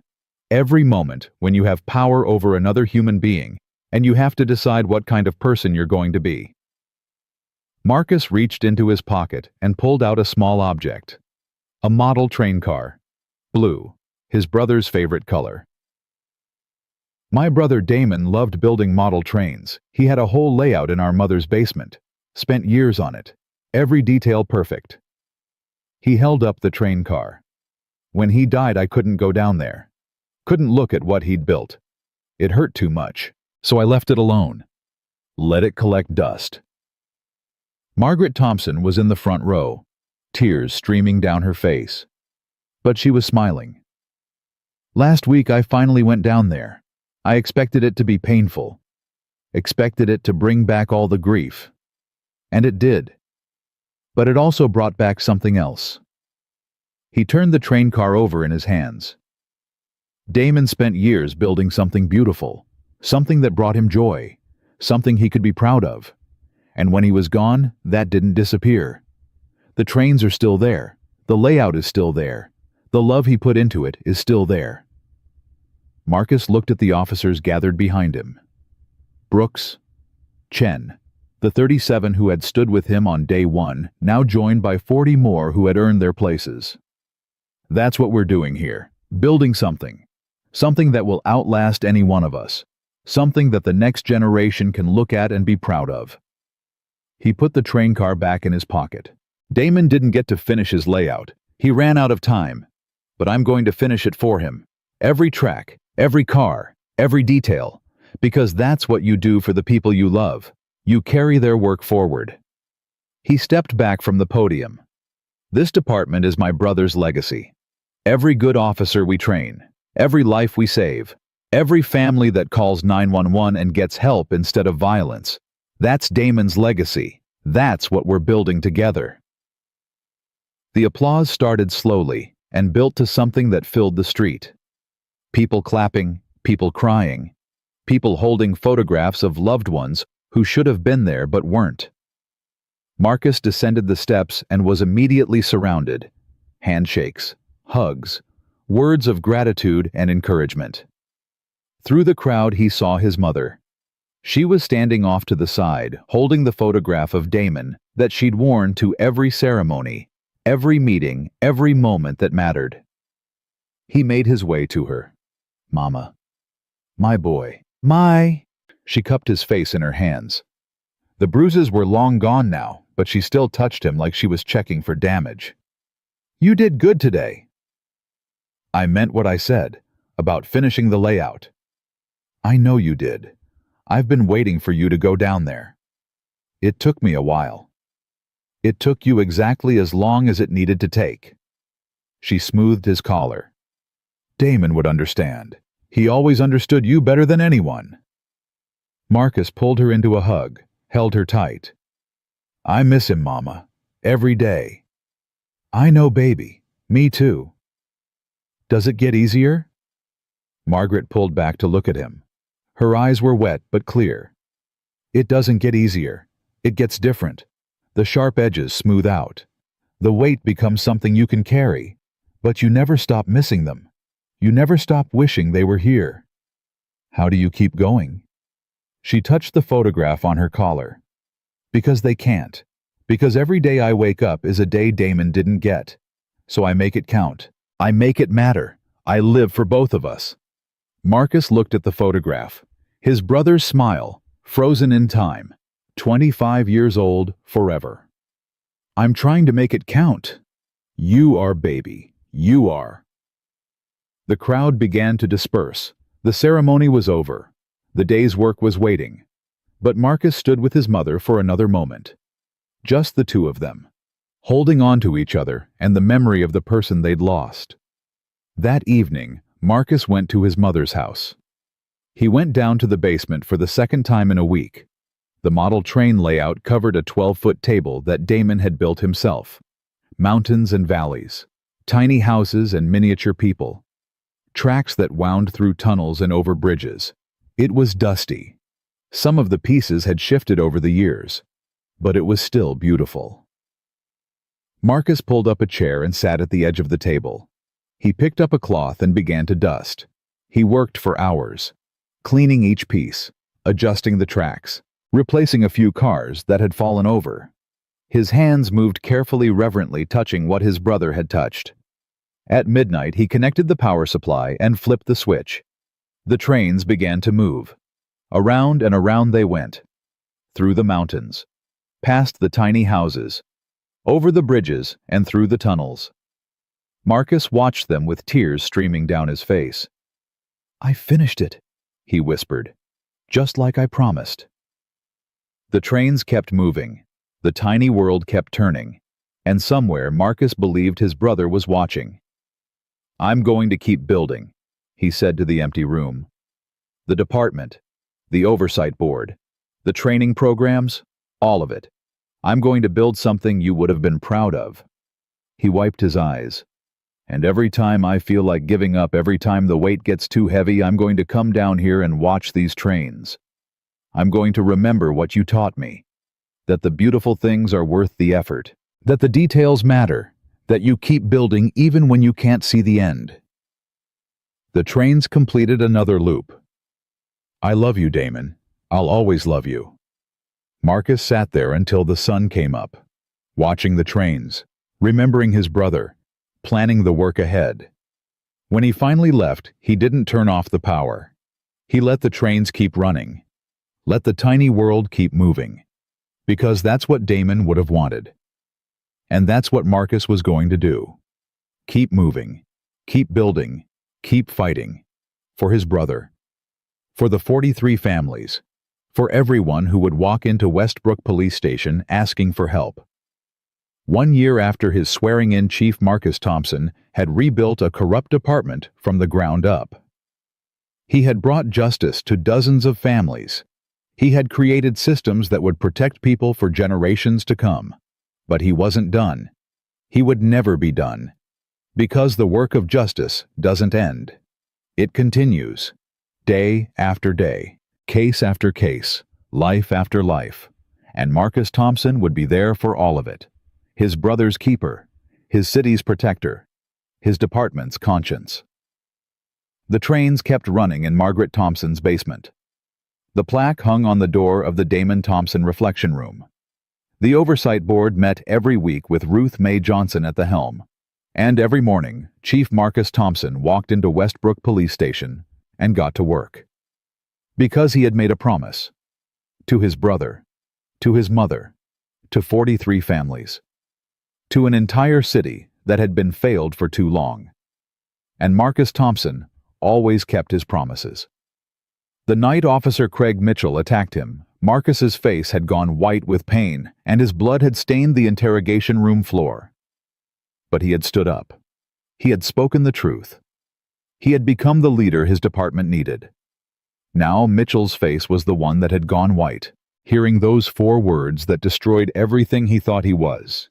Speaker 1: every moment when you have power over another human being and you have to decide what kind of person you're going to be. Marcus reached into his pocket and pulled out a small object. A model train car. Blue, his brother's favorite color. "My brother Damon loved building model trains. He had a whole layout in our mother's basement. Spent years on it. Every detail perfect." He held up the train car. "When he died, I couldn't go down there. Couldn't look at what he'd built. It hurt too much, so I left it alone. Let it collect dust." Margaret Thompson was in the front row, tears streaming down her face. But she was smiling. "Last week I finally went down there. I expected it to be painful. Expected it to bring back all the grief. And it did. But it also brought back something else." He turned the train car over in his hands. Damon spent years building something beautiful, something that brought him joy, something he could be proud of. And when he was gone, that didn't disappear. The trains are still there. The layout is still there. The love he put into it is still there. Marcus looked at the officers gathered behind him. Brooks, Chen, the 37 who had stood with him on day 1, now joined by 40 more who had earned their places. "That's what we're doing here. Building something. Something that will outlast any one of us. Something that the next generation can look at and be proud of." He put the train car back in his pocket. "Damon didn't get to finish his layout. He ran out of time. But I'm going to finish it for him. Every track, every car, every detail. Because that's what you do for the people you love. You carry their work forward." He stepped back from the podium. "This department is my brother's legacy. Every good officer we train, every life we save, every family that calls 911 and gets help instead of violence. That's Damon's legacy. That's what we're building together." The applause started slowly and built to something that filled the street. People clapping, people crying, people holding photographs of loved ones who should have been there but weren't. Marcus descended the steps and was immediately surrounded. Handshakes, hugs, words of gratitude and encouragement. Through the crowd he saw his mother. She was standing off to the side, holding the photograph of Damon that she'd worn to every ceremony, every meeting, every moment that mattered. He made his way to her. "Mama. My boy. My..." She cupped his face in her hands. The bruises were long gone now, but she still touched him like she was checking for damage. "You did good today." "I meant what I said, about finishing the layout." "I know you did. I've been waiting for you to go down there. It took me a while. It took you exactly as long as it needed to take." She smoothed his collar. "Damon would understand. He always understood you better than anyone." Marcus pulled her into a hug, held her tight. "I miss him, Mama. Every day." "I know, baby. Me too." "Does it get easier?" Margaret pulled back to look at him. Her eyes were wet but clear. "It doesn't get easier. It gets different. The sharp edges smooth out. The weight becomes something you can carry, but you never stop missing them. You never stop wishing they were here. How do you keep going? She touched the photograph on her collar. Because they can't. Because every day I wake up is a day Damon didn't get. So I make it count. I make it matter. I live for both of us. Marcus looked at the photograph. His brother's smile, frozen in time. 25 years old, forever. I'm trying to make it count. You are, baby. You are. The crowd began to disperse. The ceremony was over. The day's work was waiting. But Marcus stood with his mother for another moment. Just the two of them, holding on to each other and the memory of the person they'd lost. That evening, Marcus went to his mother's house. He went down to the basement for the second time in a week. The model train layout covered a 12-foot table that Damon had built himself. Mountains and valleys, tiny houses and miniature people. Tracks that wound through tunnels and over bridges. It was dusty. Some of the pieces had shifted over the years, but it was still beautiful. Marcus pulled up a chair and sat at the edge of the table. He picked up a cloth and began to dust. He worked for hours, cleaning each piece, adjusting the tracks, replacing a few cars that had fallen over. His hands moved carefully, reverently touching what his brother had touched. At midnight, he connected the power supply and flipped the switch. The trains began to move. Around and around they went. Through the mountains, past the tiny houses, over the bridges and through the tunnels. Marcus watched them with tears streaming down his face. I finished it, he whispered, just like I promised. The trains kept moving. The tiny world kept turning. And somewhere Marcus believed his brother was watching. I'm going to keep building, he said to the empty room. The department, the oversight board, the training programs, all of it. I'm going to build something you would have been proud of. He wiped his eyes. And every time I feel like giving up, every time the weight gets too heavy, I'm going to come down here and watch these trains. I'm going to remember what you taught me. That the beautiful things are worth the effort. That the details matter. That you keep building even when you can't see the end. The trains completed another loop. I love you, Damon. I'll always love you. Marcus sat there until the sun came up, watching the trains, remembering his brother, planning the work ahead. When he finally left, he didn't turn off the power. He let the trains keep running. Let the tiny world keep moving. Because that's what Damon would have wanted. And that's what Marcus was going to do. Keep moving, keep building, keep fighting. For his brother. For the 43 families. For everyone who would walk into Westbrook Police Station asking for help. 1 year after his swearing-in, Chief Marcus Thompson had rebuilt a corrupt department from the ground up. He had brought justice to dozens of families. He had created systems that would protect people for generations to come. But he wasn't done. He would never be done. Because the work of justice doesn't end. It continues. Day after day. Case after case, life after life, and Marcus Thompson would be there for all of it. His brother's keeper, his city's protector, his department's conscience. The trains kept running in Margaret Thompson's basement. The plaque hung on the door of the Damon Thompson reflection room. The oversight board met every week with Ruth Mae Johnson at the helm, and every morning, Chief Marcus Thompson walked into Westbrook Police Station and got to work. Because he had made a promise. To his brother. To his mother. To 43 families. To an entire city that had been failed for too long. And Marcus Thompson always kept his promises. The night Officer Craig Mitchell attacked him, Marcus's face had gone white with pain, and his blood had stained the interrogation room floor. But he had stood up. He had spoken the truth. He had become the leader his department needed. Now Mitchell's face was the one that had gone white, hearing those 4 words that destroyed everything he thought he was.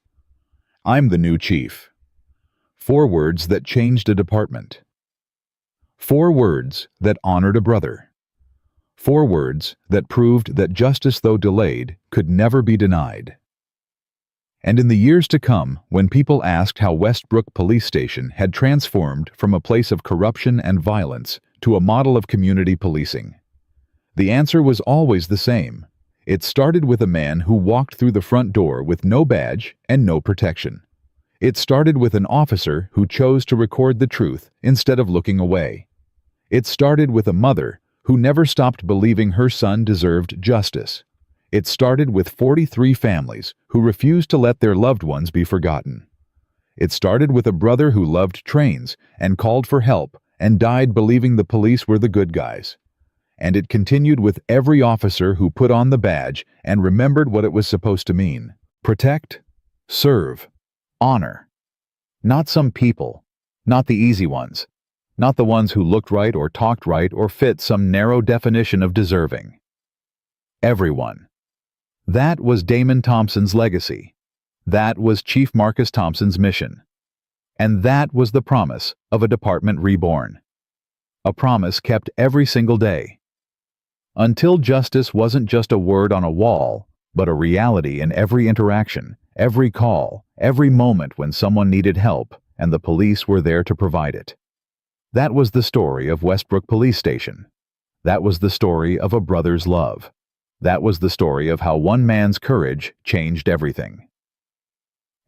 Speaker 1: I'm the new chief. 4 words that changed a department. 4 words that honored a brother. 4 words that proved that justice, though delayed, could never be denied. And in the years to come, when people asked how Westbrook Police Station had transformed from a place of corruption and violence to a model of community policing, the answer was always the same. It started with a man who walked through the front door with no badge and no protection. It started with an officer who chose to record the truth instead of looking away. It started with a mother who never stopped believing her son deserved justice. It started with 43 families who refused to let their loved ones be forgotten. It started with a brother who loved trains and called for help and died believing the police were the good guys. And it continued with every officer who put on the badge and remembered what it was supposed to mean. Protect, serve, honor. Not some people, not the easy ones, not the ones who looked right or talked right or fit some narrow definition of deserving. Everyone. That was Damon Thompson's legacy. That was Chief Marcus Thompson's mission. And that was the promise of a department reborn. A promise kept every single day. Until justice wasn't just a word on a wall, but a reality in every interaction, every call, every moment when someone needed help, and the police were there to provide it. That was the story of Westbrook Police Station. That was the story of a brother's love. That was the story of how one man's courage changed everything.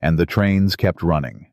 Speaker 1: And the trains kept running.